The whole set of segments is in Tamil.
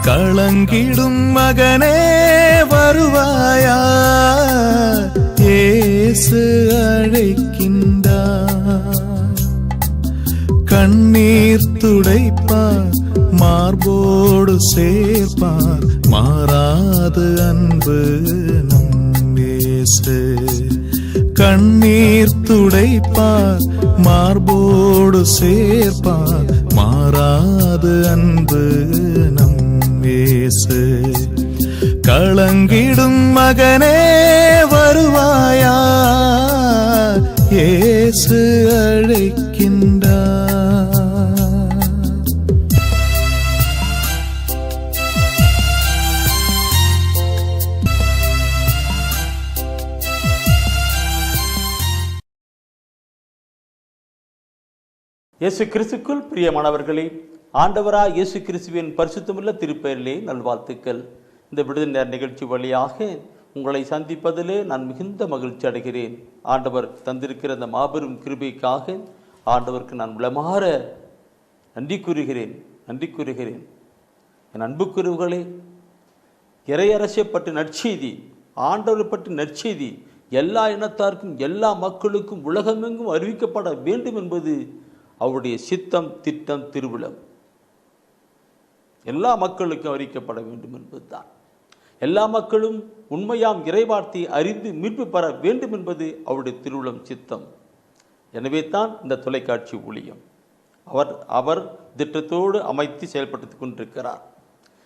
களங்கிடும் மகனே வருவாயா, இயேசு அழைக்கின்றார். கண்ணீர் துடைப்பார், மார்போடு சேர்ப்பார், மாறாது அன்பு நம் இயேசு. கண்ணீர் துடைப்பார், மார்போடு சேர்ப்பார், மாறாது அன்பு நம் இயேசு. களங்கிடும் மகனே வருவாயா, இயேசு அழைக்கின்றார். இயேசு கிறிஸ்துக்குள் பிரியமானவர்களே, ஆண்டவராய் இயேசு கிறிஸ்துவின் பரிசுத்தமுள்ள திருப்பெயரிலே நல்வாழ்த்துக்கள். இந்த விடுதலை நேர நிகழ்ச்சி வழியாக உங்களை சந்திப்பதிலே நான் மிகுந்த மகிழ்ச்சி அடைகிறேன். ஆண்டவர் தந்திருக்கிற அந்த மாபெரும் கிருபைக்காக ஆண்டவருக்கு நான் உளமாற நன்றி கூறுகிறேன். என் அன்புக்குரியவர்களே, இறையரசை பற்றி நற்செய்தி, ஆண்டவரை பற்றி நற்செய்தி எல்லா இனத்தாருக்கும் எல்லா மக்களுக்கும் உலகமெங்கும் அறிவிக்கப்பட வேண்டும் என்பது அவருடைய சித்தம், திட்டம், திருவிழம். எல்லா மக்களுக்கும் அறிவிக்கப்பட வேண்டும் என்பதுதான். எல்லா மக்களும் உண்மையாம் இறைவார்த்தையை அறிந்து மீட்பு பெற வேண்டும் என்பது அவருடைய திருவிழம், சித்தம். எனவே தான் இந்த தொலைக்காட்சி ஊழியம் அவர் திட்டத்தோடு அமைத்து செயல்படுத்தி கொண்டிருக்கிறார்.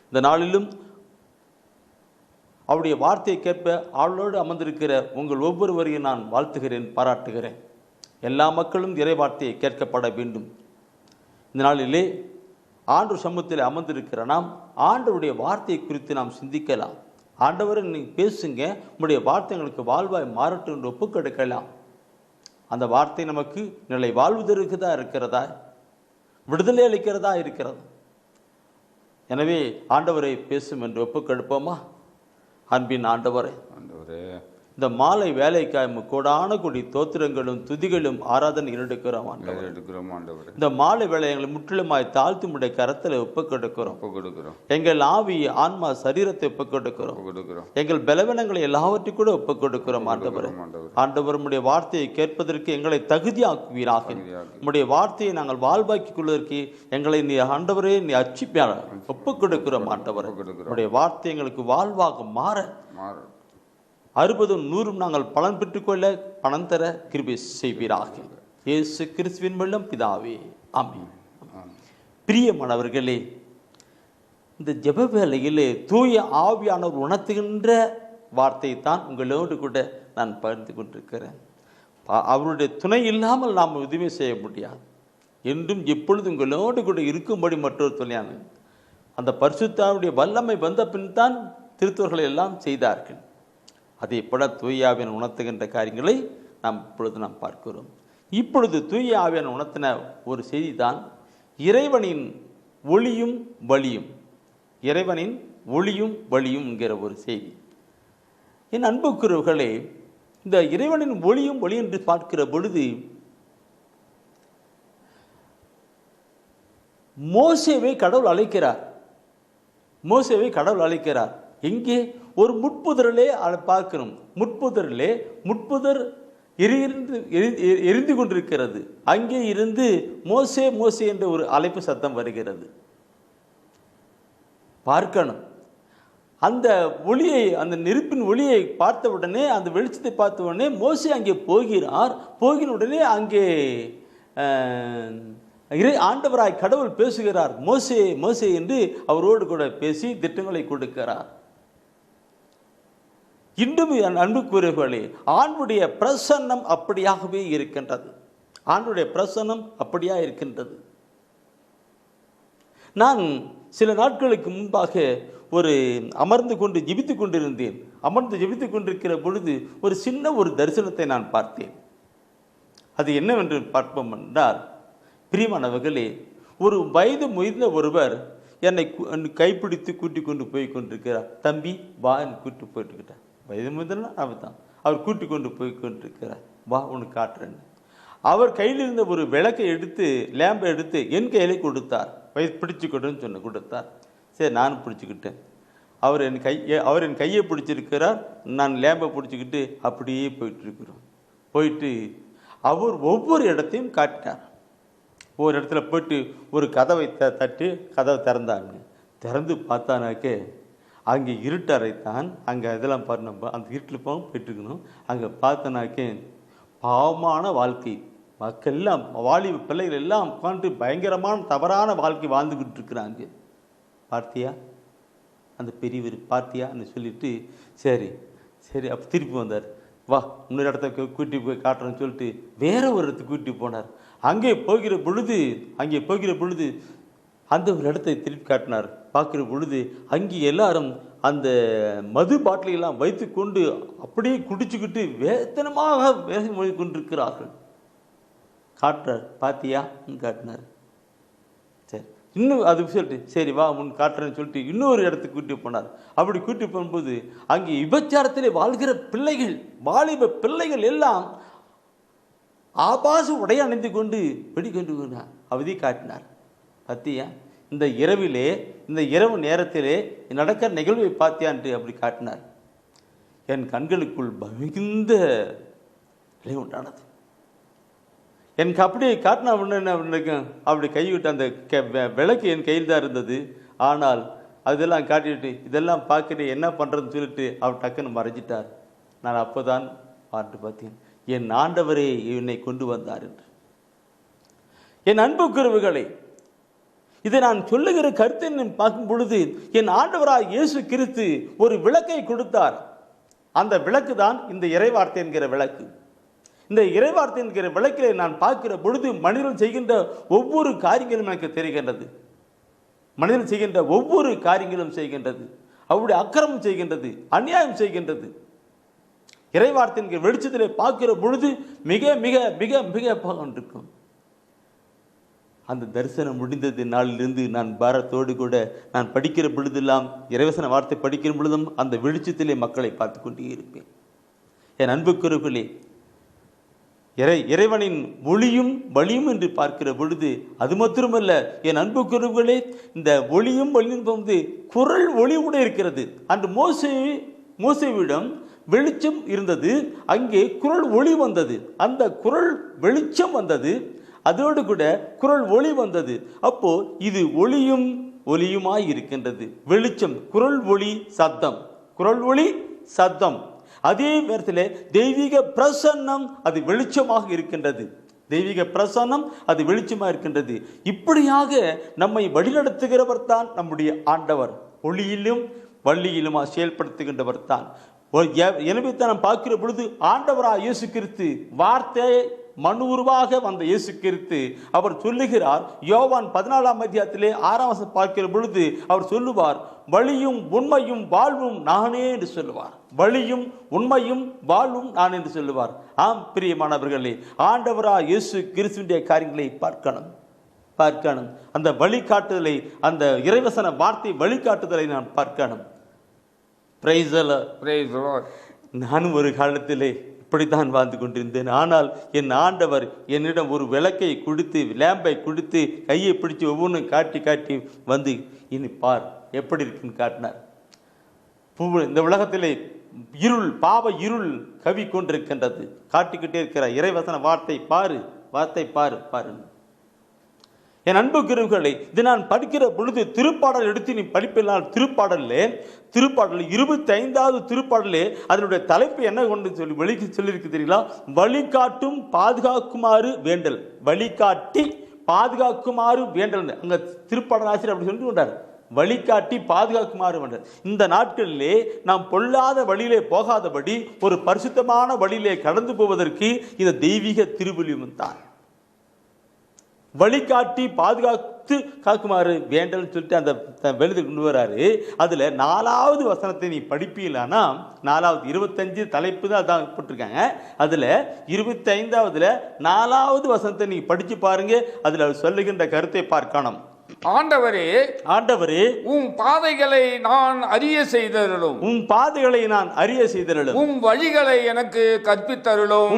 இந்த நாளிலும் அவருடைய வார்த்தையை கேட்ப அவளோடு அமர்ந்திருக்கிற உங்கள் ஒவ்வொருவரையும் நான் வாழ்த்துகிறேன், பாராட்டுகிறேன். எல்லா மக்களும் இறை வார்த்தையை கேட்கப்பட வேண்டும். இந்த நாளிலே ஆண்டவர் சமூகத்தில் அமர்ந்திருக்கிற நாம் ஆண்டவருடைய வார்த்தையை குறித்து நாம் சிந்திக்கலாம். ஆண்டவரை நீங்கள் பேசுங்க, உங்களுடைய வார்த்தை எங்களுக்கு வாழ்வாய் மாறட்டும் என்று ஒப்புக்கெடுக்கலாம். அந்த வார்த்தை நமக்கு நிலை வாழ்வதற்குதா இருக்கிறதா, விடுதலை அளிக்கிறதா இருக்கிறது. எனவே ஆண்டவரை பேசும் என்று ஒப்புக்கெடுப்போமா? அன்பின் ஆண்டவரே, இந்த மாலை வேலைக்காய் கோடான கொடி தோத்திரங்களும் துதிகளும் ஆராதனை எடுக்கிறோம். இந்த மாலை வேலை எங்களை முற்றிலுமாய் தாழ்த்து முடைய கரத்தில் ஒப்புக்கொடுக்கிறோம். எங்கள் ஆவி, ஆன்மா, சரீரத்தை ஒப்புக்கொடுக்கிறோம். எங்கள் பலவீனங்களை எல்லாவற்றையும் கூட ஒப்புக்கொடுக்கிறோம். ஆண்டவர் உம்முடைய வார்த்தையை கேட்பதற்கு எங்களை தகுதியாக்குவீராக. உம்முடைய வார்த்தையை நாங்கள் வாழ்வாக்கிக் கொள்வதற்கு எங்களை நீ ஆண்டவரே நீ அர்ச்சிப்பாக ஒப்புக்கொடுக்கிறோம். ஆண்டவர் உம்முடைய வார்த்தை எங்களுக்கு வாழ்வாக மாற 60 100 நாங்கள் பலன் பெற்றுக்கொள்ள பணம் தர கிருபை செய்வீராக. இயேசு கிறிஸ்துவின் மூலம் பிதாவே, ஆமென். பிரியமானவர்களே, இந்த ஜெப வேளையிலே தூய ஆவியானவர் உணர்த்துகின்ற வார்த்தை தான் உங்களோடு கூட நான் பகிர்ந்து கொண்டிருக்கிறேன். அவருடைய துணை இல்லாமல் நாம் எதுவுமே செய்ய முடியாது. என்றும் எப்பொழுது உங்களோடு கூட இருக்கும்படி மற்றொரு துணையான அந்த பரிசுத்தாவுடைய வல்லமை வந்த பின் தான் திருத்தூர்களை எல்லாம் செய்தார்கள். அதே போல தூய ஆவியானவர் உணர்த்துகின்ற காரியங்களை இப்பொழுது நாம் பார்க்கிறோம். இப்பொழுது தூய ஆவியானவர் உணர்த்தின ஒரு செய்தி தான் இறைவனின் ஒளியும் வழியும். இறைவனின் ஒளியும் வழியும் என்கிற ஒரு செய்தி. என் அன்புக்குரியவர்களே, இந்த இறைவனின் ஒளியும் வழி என்று பார்க்கிற பொழுது மோசேவை கடவுள் அழைக்கிறார். எங்கே? ஒரு முட்புதரிலே பார்க்கிறோம். முட்புதர் எரிந்து கொண்டிருக்கிறது. அங்கே இருந்து மோசே மோசே என்ற ஒரு அழைப்பு சத்தம் வருகிறது. பார்க்கணும். அந்த ஒளியை, அந்த நெருப்பின் ஒளியை பார்த்தவுடனே, அந்த வெளிச்சத்தை பார்த்தவுடனே மோசே அங்கே போகிறார். போகிற உடனே அங்கே ஆண்டவராய் கடவுள் பேசுகிறார். மோசே மோசே என்று அவரோடு கூட பேசி திட்டங்களை கொடுக்கிறார். இன்றும் அன்புக்குரியவர்களே, ஆண்டுடைய பிரசன்னம் அப்படியாகவே இருக்கின்றது. நான் சில நாட்களுக்கு முன்பாக அமர்ந்து கொண்டு ஜெபித்துக் கொண்டிருந்தேன். ஜெபித்துக் கொண்டிருக்கிற பொழுது ஒரு சின்ன தரிசனத்தை நான் பார்த்தேன். அது என்னவென்று பார்ப்போம் என்றால், பிரியமானவர்களே, ஒரு வயது முதிர்ந்த ஒருவர் என்னை கைப்பிடித்து கூட்டிக் கொண்டு போய் கொண்டிருக்கிறார். தம்பி வா, கூட்டி போயிட்டுக்கிட்டார். வயது முதிர்னா அவர் தான். அவர் கூட்டி கொண்டு போய் கொண்டிருக்கிறார். வா, உனக்கு காட்டுறேன்னு. அவர் கையில் இருந்த ஒரு விளக்கை எடுத்து, லேம்பை எடுத்து என் கையிலே கொடுத்தார். வயது பிடிச்சு கொடுன்னு கொடுத்தார். சரி நானும் பிடிச்சிக்கிட்டேன். அவர் என் கையை பிடிச்சிருக்கிறார், நான் லேம்பை பிடிச்சிக்கிட்டு அப்படியே போயிட்டுருக்குறோம். போயிட்டு அவர் ஒவ்வொரு இடத்தையும் காட்டினார். ஒவ்வொரு இடத்துல போயிட்டு ஒரு கதவை தட்டி கதவை திறந்தாங்க. திறந்து பார்த்தானாக்கே அங்கே இருட்டறைத்தான். அங்கே இதெல்லாம் பாரு, நம்ம அந்த இருட்டில் போயிட்டுருக்கணும். அங்கே பார்த்தனாக்கே பாவமான வாழ்க்கை, மக்கள் எல்லாம் வாலிப பிள்ளைகள் எல்லாம் உட்காந்து பயங்கரமான தவறான வாழ்க்கை வாழ்ந்துக்கிட்டு இருக்கிறாங்க. பார்த்தியா அந்த பெரியவர், பார்த்தியான்னு சொல்லிட்டு சரி சரி அப்போ திருப்பி வந்தார். வா இன்னொரு இடத்த கூட்டி போய் காட்டுறேன்னு சொல்லிட்டு வேற ஒரு இடத்துக்கு கூட்டி போனார். அங்கே போகிற பொழுது அந்த ஒரு இடத்தை திருப்பி காட்டினார். பார்க்குற பொழுது அங்கே எல்லாரும் அந்த மது பாட்டிலையெல்லாம் வைத்து கொண்டு அப்படியே குடிச்சுக்கிட்டு வேதனமாக வேகம் மொழி கொண்டிருக்கிறார்கள். காட்டுறார். பார்த்தியா காட்டினார். சரி இன்னும் அது சொல்லிட்டு சரி வா முன் காட்டுறேன்னு சொல்லிட்டு இன்னொரு இடத்துக்கு கூட்டி போனார். அப்படி கூட்டி போகும்போது அங்கே விபச்சாரத்திலே வாழ்கிற பிள்ளைகள், வாலிப பிள்ளைகள் எல்லாம் ஆபாச உடை அணிந்து கொண்டு வெடிக்கொண்டு அவதி காட்டினார். பத்தியா இந்த இரவிலே, இந்த இரவு நேரத்திலே நடக்கிற நிகழ்வை பார்த்தியான்ட்டு அப்படி காட்டினார். என் கண்களுக்குள் மிகுந்த நிலை உண்டானது. எனக்கு அப்படியே காட்டினா என்ன பண்ணிருக்கேன், அப்படி கைவிட்டு அந்த விளக்கு என் கையில் தான் இருந்தது. ஆனால் அதெல்லாம் காட்டிட்டு இதெல்லாம் பார்த்துட்டு என்ன பண்ணுறதுன்னு சொல்லிட்டு அவர் டக்குன்னு மறைஞ்சிட்டார். நான் அப்போ தான் பார்த்து பார்த்தேன், என் ஆண்டவரே என்னை கொண்டு வந்தார் என்று. என் அன்புக்குறவுகளை, இதை நான் சொல்லுகிற கருத்தை பார்க்கும் பொழுது என் ஆண்டவராய் இயேசு கிறிஸ்து ஒரு விளக்கை கொடுத்தார். அந்த விளக்கு தான் இந்த இறைவார்த்தை என்கிற விளக்கு. இந்த இறைவார்த்தை என்கிற விளக்கிலே நான் பார்க்கிற பொழுது மனிதன் செய்கின்ற ஒவ்வொரு காரியங்களும் எனக்கு தெரிகின்றது. மனிதன் செய்கின்ற ஒவ்வொரு காரியங்களும் செய்கின்றது, அவருடைய அக்கிரமம் செய்கின்றது, அநியாயம் செய்கின்றது. இறைவார்த்தை என்கிற வெளிச்சத்திலே பார்க்கிற பொழுது மிக மிக மிக மிக இருக்கும். அந்த தரிசனம் முடிந்தது நாளிலிருந்து நான் பாரத்தோடு கூட நான் படிக்கிற பொழுதெல்லாம், இறைவசன வார்த்தை படிக்கிற பொழுதும் அந்த வெளிச்சத்திலே மக்களை பார்த்து கொண்டே இருப்பேன். என் அன்புக்குறவுகளே, இறைவனின் ஒளியும் வழியும் என்று பார்க்கிற பொழுது அது மாத்திரமல்ல என் அன்புக்குறவுகளே, இந்த ஒளியும் வழியும் வந்து குரல் ஒளி கூட இருக்கிறது. அன்று மோசேவிடம் வெளிச்சம் இருந்தது, அங்கே குரல் ஒளி வந்தது. அந்த குரல் வெளிச்சம் வந்தது, அதோடு கூட குரல் ஒளி வந்தது. அப்போ இது ஒளியும் ஒளியுமாய் இருக்கின்றது. வெளிச்சம், குரல் ஒளி, சத்தம், குரல் ஒளி, சத்தம். அதே நேரத்தில் தெய்வீக பிரசன்னம் அது வெளிச்சமாக இருக்கின்றது. தெய்வீக பிரசன்னம் அது வெளிச்சமாக இருக்கின்றது. இப்படியாக நம்மை வழிநடத்துகிறவர் தான் நம்முடைய ஆண்டவர். ஒளியிலும் வள்ளியிலுமா செயல்படுத்துகின்றவர் தான். எனவே தான் நாம் பார்க்கிற பொழுது ஆண்டவராக இயேசு கிறிஸ்து, வார்த்தை மனு உருவாக வந்த இயேசு கிறிஸ்து, அவர் சொல்லுகிறார், யோவான் 14ஆம் அத்தியாயத்திலே 6ஆம் வசனம் பார்க்கிற பொழுது அவர் சொல்லுவார், வழியும் உண்மையும் வாழ்வும் நானே என்று சொல்லுவார். வழியும் உண்மையும் வாழ்வும் நான் என்று சொல்லுவார். ஆம் பிரியமானவர்களே, ஆண்டவராக இயேசு கிறிஸ்துவினுடைய காரியங்களை பார்க்கணும். அந்த வழிகாட்டுதலை, அந்த இறைவசன வார்த்தை வழிகாட்டுதலை நான் பார்க்கணும். Praise the Lord. நானும் ஒரு காலத்திலே இப்படித்தான் வாழ்ந்து கொண்டிருந்தேன். ஆனால் என் ஆண்டவர் என்னிடம் ஒரு விளக்கை கொடுத்து, லேம்பை கொடுத்து, கையை பிடிச்சி ஒவ்வொன்றும் காட்டி வந்து இனி பார் எப்படி இருக்குன்னு காட்டினார். இந்த உலகத்திலே இருள், பாவ இருள் கவி கொண்டிருக்கின்றது. காட்டிக்கிட்டே இருக்கிற இறைவசன வார்த்தை பாரு. என் அன்புக்குறவுகளை, இது நான் படிக்கிற பொழுது திருப்பாடல் எடுத்து நீ படிப்பினால் திருப்பாடல் 25வது திருப்பாடலே அதனுடைய தலைப்பு என்ன கொண்டு சொல்லியிருக்கு தெரியுங்களா? வழிகாட்டும் பாதுகாக்குமாறு வேண்டல். வழிகாட்டி பாதுகாக்குமாறு வேண்டல். அங்க திருப்பாடல் ஆசிரியர் அப்படி சொல்லி கொண்டார், வழிகாட்டி பாதுகாக்குமாறு வேண்டல். இந்த நாட்களிலே நாம் பொல்லாத வழியிலே போகாதபடி ஒரு பரிசுத்தமான வழியிலே கடந்து போவதற்கு இந்த தெய்வீக திருவழியும் தான். வழிகாட்டி பாதுகாத்து காக்குமாறு வேண்டல் சொல்லிட்டு அந்த வெளியில் கொண்டு வராரு. அதுல 4வது வசனத்தை நீ படிப்பீங்களானா, 4வது 25 தலைப்பு தான் அதான் போட்டிருக்காங்க. அதுல 25வதுல 4வது வசனத்தை நீ படிச்சு பாருங்க. அதுல சொல்லுகின்ற கருத்தை பார்க்கணும். ஆண்டவரே, உம் பாதைகளை நான் அறிய செய்தருளும். உம் வழிகளை எனக்கு கற்பித்தருளும்.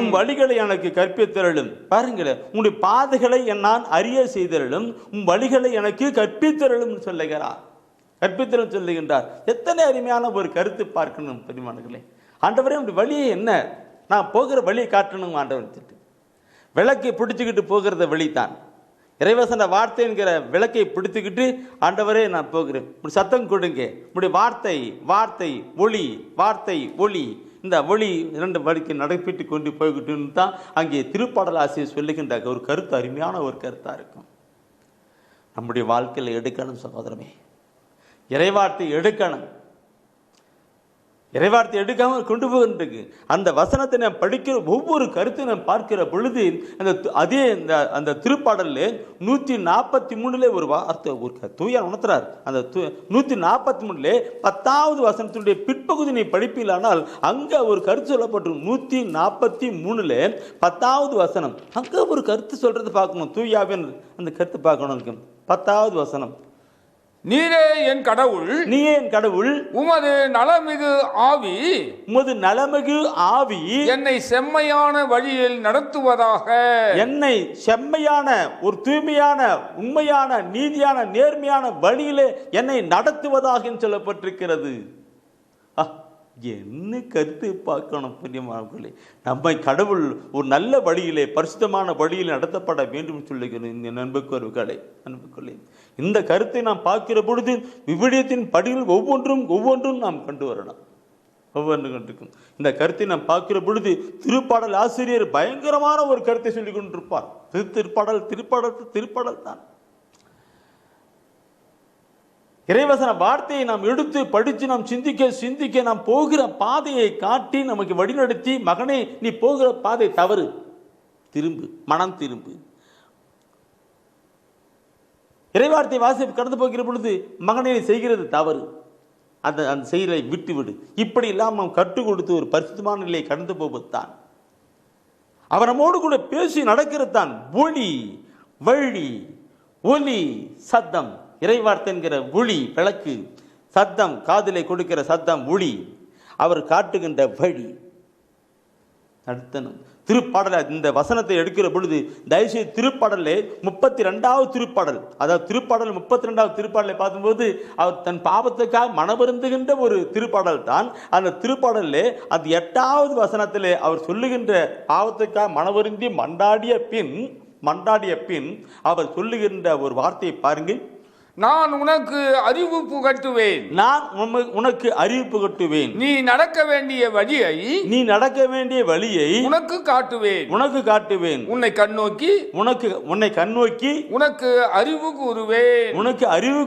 பாருங்களேன், உங்களுடைய பாதைகளை நான் அறிய செய்தருளும், உம் வழிகளை எனக்கு கற்பித்தருளும் சொல்லுகிறார். கற்பித்தலும் சொல்லுகின்றார். எத்தனை அருமையான ஒரு கருத்து பார்க்கணும் பெருமானங்களே. ஆண்டவரே அப்படி வழியே என்ன, நான் போகிற வழியை காட்டணும் ஆண்டவர். விளக்கை பிடிச்சுக்கிட்டு போகிறத வழிதான் இறைவசன வார்த்தை என்கிற விளக்கை பிடித்துக்கிட்டு ஆண்டவரே நான் போகிறேன், சத்தம் கொடுங்க, உடைய வார்த்தை வார்த்தை ஒளி, வார்த்தை ஒளி, இந்த ஒளி இரண்டு வழிக்கு நடைபெற்று கொண்டு போய்கிட்டு தான் அங்கே திருப்பாடல் ஆசிரியர் சொல்லுகின்ற ஒரு கருத்து அருமையான ஒரு கருத்தாக இருக்கும். நம்முடைய வாழ்க்கையில் எடுக்கணும் சகோதரமே, இறைவார்த்தை எடுக்கணும். இறைவார்த்தை எடுக்காம கொண்டு போகின்றது. அந்த வசனத்தை நாம் படிக்கிற ஒவ்வொரு கருத்தை நாம் பார்க்கிற பொழுது அந்த திருப்பாடல்ல 143 ஒரு வார்த்தை ஒரு தூயா உணர்த்துறார். அந்த 143 10வது வசனத்தினுடைய பிற்பகுதி நீ படிப்பீர்களானால் அங்க ஒரு கருத்து சொல்லப்பட்டிருக்கும். 143 10வது வசனம் அங்க ஒரு கருத்து சொல்றது பார்க்கணும். தூயாவின் அந்த கருத்து பார்க்கணும். 10வது வசனம், நீரே என் கடவுள், நீயே என் கடவுள், உமது நலமிகு ஆவி, உமது நலமிகு ஆவி என்னை செம்மையான வழியில் நடத்துவதாக. என்னை செம்மையான ஒரு தூய்மையான உண்மையான நீதியான நேர்மையான வழியிலே என்னை நடத்துவதாக சொல்லப்பட்டிருக்கிறது. என்ன கருத்து பார்க்கணும் பிரியமானவர்களே. நம்மை கடவுள் ஒரு நல்ல வழியிலே பரிசுத்தமான வழியில் நடத்தப்பட வேண்டும் சொல்லுகிறேன். அன்புக்குரியவர்களே, இந்த கருத்தை நாம் பார்க்கிற பொழுது விவிலியத்தின் படிகள் ஒவ்வொன்றும் நாம் கண்டு வரலாம். ஒவ்வொன்று கண்டிருக்கும். இந்த கருத்தை நாம் பார்க்கிற பொழுது திருப்பாடல் ஆசிரியர் பயங்கரமான ஒரு கருத்தை சொல்லிக் கொண்டிருப்பார். திருப்பாடல் தான் இறைவசன வார்த்தையை நாம் எடுத்து படித்து நாம் சிந்திக்க நாம் போகிற பாதையை காட்டி நமக்கு வழிநடத்தி, மகனே நீ போகிற பாதை தவறு, திரும்பு, மனம் திரும்பு. இறைவார்த்தை வாசி கடந்து போகிற பொழுது மகனே செய்கிறது தவறு, அந்த செயலை விட்டுவிடு. இப்படி எல்லாம் நாம் கற்றுக் கொடுத்து ஒரு பரிசுத்தமான நிலையை கடந்து போவதுதான். அவர் நம்மோடு கூட பேசி நடக்கிறது தான் ஒளி, வழி, ஒலி, சத்தம். இறைவார்த்தை என்கிற ஒளி விளக்கு, சத்தம் காதிலே கொடுக்கிற சத்தம் ஒளி, அவர் காட்டுகின்ற வழி நடத்தணும். திருப்பாடல இந்த வசனத்தை எடுக்கிற பொழுது தயவுசெய்து திருப்பாடலே 32வது திருப்பாடல், அதாவது திருப்பாடல் 32வது திருப்பாடலை பார்க்கும்போது அவர் தன் பாவத்துக்காக மனவருந்துகின்ற ஒரு திருப்பாடல் தான். அந்த திருப்பாடலே அந்த 8வது வசனத்திலே அவர் சொல்லுகின்ற பாவத்துக்காக மனவருந்தி மண்டாடிய பின் அவர் சொல்லுகின்ற ஒரு வார்த்தையை பாருங்கள். நான் உனக்கு அறிவு புகட்டுவேன், நான் உனக்கு அறிவு புகட்டுவேன். நீ நடக்க வேண்டிய வழியை உனக்கு காட்டுவேன். உன்னை கண்ணோக்கி உனக்கு அறிவு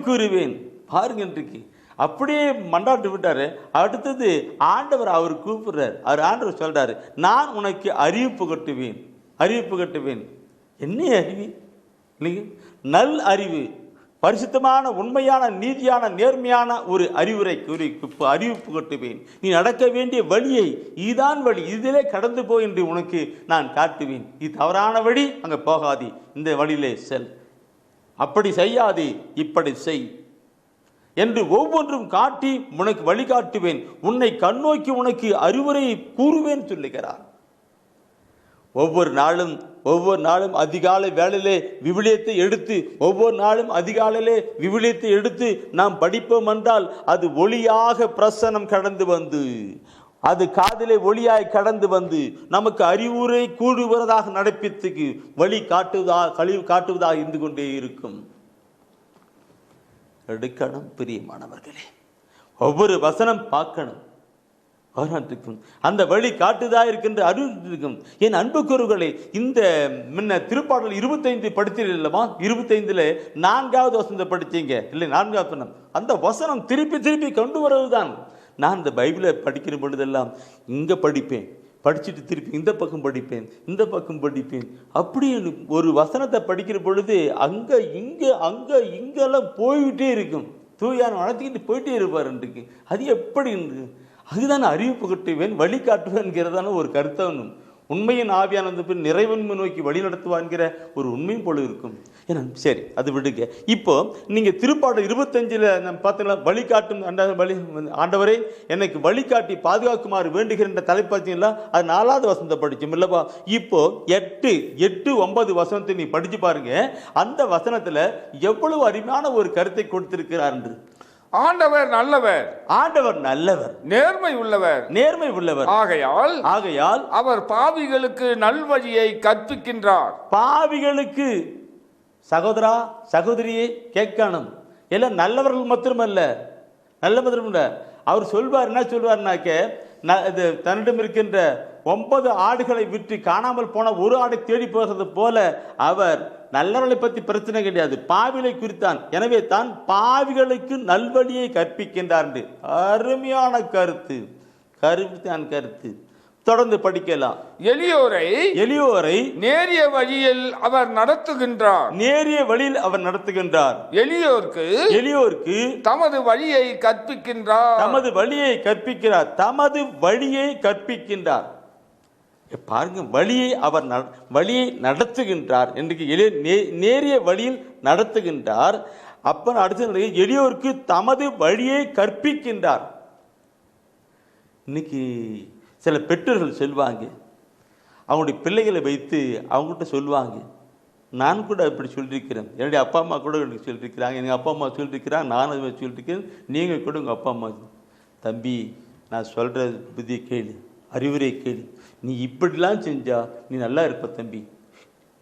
கூறுவேன். பாருங்க, இன்றைக்கு அப்படியே மண்டாட்டு விட்டாரு. அடுத்தது ஆண்டவர் அவர் கூப்பிடுறார். ஆண்டவர் சொல்றாரு, நான் உனக்கு அறிவு புகட்டுவேன். என்ன அறிவு? நல் அறிவு, பரிசுத்தமான உண்மையான நீதியான நேர்மையான ஒரு அறிவுரை அறிவு புகட்டுவேன். நீ நடக்க வேண்டிய வழியை, இதுதான் வழி, இதிலே கடந்து போய் என்று உனக்கு நான் காட்டுவேன். இது தவறான வழி, அங்கே போகாதே, இந்த வழியிலே செல், அப்படி செய்யாதே, இப்படி செய் என்று ஒவ்வொன்றும் காட்டி உனக்கு வழிகாட்டுவேன். உன்னை கண்ணோக்கி உனக்கு அறிவுரை கூறுவேன் சொல்லுகிறார். ஒவ்வொரு நாளும் அதிகாலை வேளையிலே விவிலியத்தை எடுத்து ஒவ்வொரு நாளும் அதிகாலையிலே விவிலியத்தை எடுத்து நாம் படிப்போம் என்றால் அது ஒளியாக பிரசனம் கடந்து வந்து, அது காதிலே ஒளியாய் கடந்து வந்து நமக்கு அறிவுரை கூடுவதாக நடப்பித்துக்கு வழி காட்டுவதாக இருந்து கொண்டே இருக்கும். எடுக்கணும் பிரியமானவர்களே, ஒவ்வொரு வசனம் பார்க்கணும், அந்த வழி காட்டுதா இருக்கின்ற அறிவு இருக்கும். என் அன்புக்குரியவர்களே, இந்த முன்ன திருப்பாடல் 25 படித்தீர்கள் இல்லவா? 25ல 4வது வசனத்தை படித்தீங்க இல்லை? 4வது வசனம், அந்த வசனம் திருப்பி கொண்டு வருவதுதான். நான் இந்த பைபிளை படிக்கிற பொழுதெல்லாம் இங்க படிப்பேன், படிச்சுட்டு திருப்பி இந்த பக்கம் படிப்பேன். அப்படி ஒரு வசனத்தை படிக்கிற பொழுது அங்க இங்கெல்லாம் போய்கிட்டே இருக்கும். தூயான வளர்த்திக்கிட்டு போயிட்டே இருப்பார். இன்றைக்கு அது எப்படி? அதுதான் அறிவு புகட்டுவேன், வழிகாட்டுவேன்கிறதான ஒரு கருத்தம். உண்மையின் ஆவியானது பின் நிறைவன்மை நோக்கி வழி நடத்துவான்கிற ஒரு உண்மையும் போல இருக்கும். ஏன்னா சரி, அது விடுங்க. இப்போ நீங்க திருப்பாடல் 25ல பார்த்தீங்கன்னா வழிகாட்டும் ஆண்டவரே எனக்கு வழிகாட்டி பாதுகாக்குமாறு வேண்டுகின்ற தலைப்பாத்தீங்களா? அது 4வது வசனத்தை படிச்சோம் இல்லப்பா? இப்போ 8, 9 வசனத்தை நீ படிச்சு பாருங்க. அந்த வசனத்துல எவ்வளவு அருமையான ஒரு கருத்தை கொடுத்திருக்கிறார் என்று. ஆண்டவர் நல்லவர், ஆண்டவர் நல்லவர், நேர்மை உள்ளவர், நேர்மை உள்ளவர். ஆகையால் அவர் பாவிகளுக்கு நல்வழியை கற்பிக்கின்றார். பாவிகளுக்கு, சகோதரா சகோதரியே கேட்கணும், எல்லாம் நல்லவர்கள் மாத்திரமல்ல, நல்ல மாத்திரமல்ல. அவர் சொல்வார், என்ன சொல்வார்னாக்க, இது தன்னிடம் இருக்கின்ற 9 ஆடுகளை விற்று காணாமல் போன ஒரு ஆடை தேடி போகிறது போல அவர் நல்லவர்களை பற்றி பிரச்சனை கிடையாது, பாவிகளை குறித்தான். எனவே தான் பாவிகளுக்கு நல்வழியை கற்பிக்கின்றார். அருமையான கருத்து, கருத்து. தொடர்ந்து படிக்கலாம். எளியோரை நேரிய வழியில் அவர் நடத்துகின்றார். நேரிய வழியில் அவர் நடத்துகின்றார். எளியோருக்கு தமது வழியை கற்பிக்கின்றார். தமது வழியை கற்பிக்கிறார். தமது வழியை கற்பிக்கின்றார். பாருங்க, வழியை அவர் வழியை நடத்துகின்றார். இன்றைக்கு நேரிய வழியில் நடத்துகின்றார். அப்ப அடுத்த எளியோருக்கு தமது வழியை கற்பிக்கின்றார். இன்னைக்கு சில பெற்றோர்கள் சொல்வாங்க, அவங்களுடைய பிள்ளைகளை வைத்து அவங்ககிட்ட சொல்லுவாங்க, நான் கூட இப்படி சொல்லியிருக்கிறேன், என்னுடைய அப்பா அம்மா கூட எனக்கு சொல்லியிருக்கிறாங்க, எங்கள் அப்பா அம்மா சொல்லியிருக்கிறாங்க, நான் அதை சொல்லியிருக்கிறேன், நீங்கள் கூட உங்கள் அப்பா அம்மா, தம்பி நான் சொல்கிற புதிய கேளு, அறிவுரை கேளு, நீ இப்படிலாம் செஞ்சா நீ நல்லா இருப்ப தம்பி,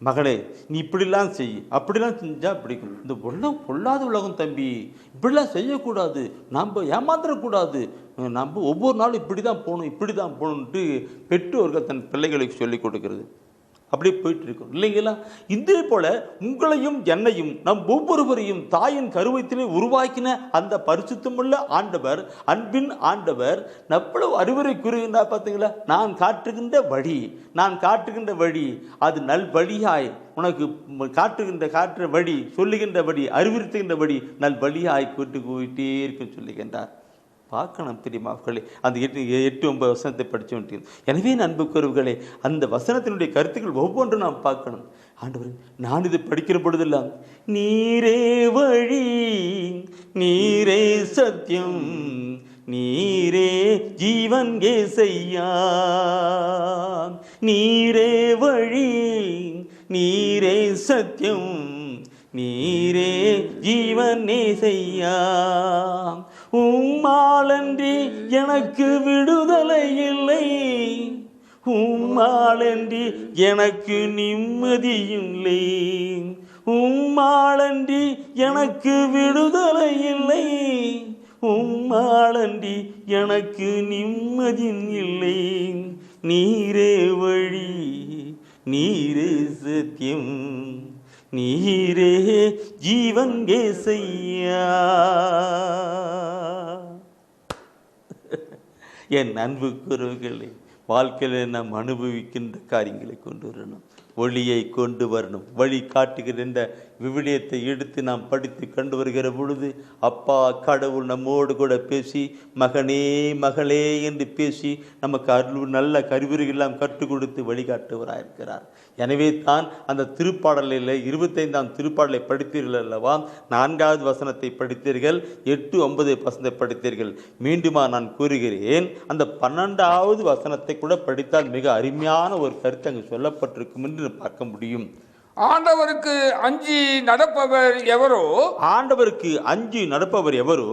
மகளே நீ இப்படிலாம் செய், அப்படிலாம் செஞ்சா பிடிக்கும். இந்த உலகம் பொல்லாத உலகம் தம்பி, இப்படிலாம் செய்யக்கூடாது, நம்ம ஏமாந்துடக்கூடாது, நம்ம ஒவ்வொரு நாளும் இப்படி தான் போகணும், இப்படி தான் போகணுன்ட்டு பெற்றோர்கள் தன் பிள்ளைகளுக்கு சொல்லிக் கொடுக்கிறது. அப்படி போயிட்டு இருக்கோம் இல்லைங்களா? இதே போல உங்களையும் என்னையும் நம் ஒவ்வொருவரையும் தாயின் கருவத்திலே உருவாக்கின அந்த பரிசுத்தமுள்ள ஆண்டவர், அன்பின் ஆண்டவர் எவ்வளவு அறிவுரை கூறுகின்றார் பார்த்தீங்களா? நான் காட்டுகின்ற வழி அது நல் வழியாய், உனக்கு காட்டுற வழி, சொல்லுகின்ற வழி, அறிவுறுத்துகின்ற வழி நல் வழியாய் கூட்டு போயிட்டே இருக்க சொல்லுகின்றார். பார்க்கணும் பிரியமானவர்களே, அந்த 8-9 வசனத்தை படிச்சு. எனவே அன்புக்குரியவர்களே, அந்த வசனத்தினுடைய கருத்துக்கள் ஒவ்வொன்றும் நாம் பார்க்கணும். ஆண்டவர், நான் இது படிக்கிற பொழுதெல்லாம் நீரே வழி, நீரே சத்தியம், நீரே ஜீவன் ஏசையா, நீரே வழி, நீரே சத்தியம், நீரே ஜீவன் ஏசையா, உம்மாலன்றி எனக்கு விடுதலை இல்லை, உம்மாலன்றி எனக்கு நிம்மதியில்லை, உம்மாலன்றி எனக்கு விடுதலை இல்லை, உம்மாலன்றி எனக்கு நிம்மதி இல்லை, நீரே வழி, நீரே சத்தியம், நீரே ஜீவன் ஏசையா. என் அன்புக்குரியவர்களே, வாழ்க்கையில் நாம் அனுபவிக்கின்ற காரியங்களை கொண்டு வரணும், ஒளியை கொண்டு வரணும். வழி காட்டுகிற இந்த விவிலியத்தை எடுத்து நாம் படித்து கொண்டு வருகிற பொழுது அப்பா கடவுள் நம்மோடு கூட பேசி, மகனே மகளே என்று பேசி நமக்கு நல்ல கருவிகளெல்லாம் கற்றுக் கொடுத்து வழிகாட்டுவராயிருக்கிறார். எனவே தான் அந்த திருப்பாடலில் 25ஆம் திருப்பாடலை படித்தீர்கள் அல்லவா? 4வது வசனத்தை படித்தீர்கள், 8-9 வசனத்தை படித்தீர்கள். மீண்டுமா நான் கூறுகிறேன், அந்த 12வது வசனத்தை கூட படித்தால் மிக அருமையான ஒரு கருத்து அங்கு சொல்லப்பட்டிருக்கும் என்று பார்க்க முடியும். ஆண்டவருக்கு அஞ்சி நடப்பவர் எவரோ, ஆண்டவருக்கு அஞ்சி நடப்பவர் எவரோ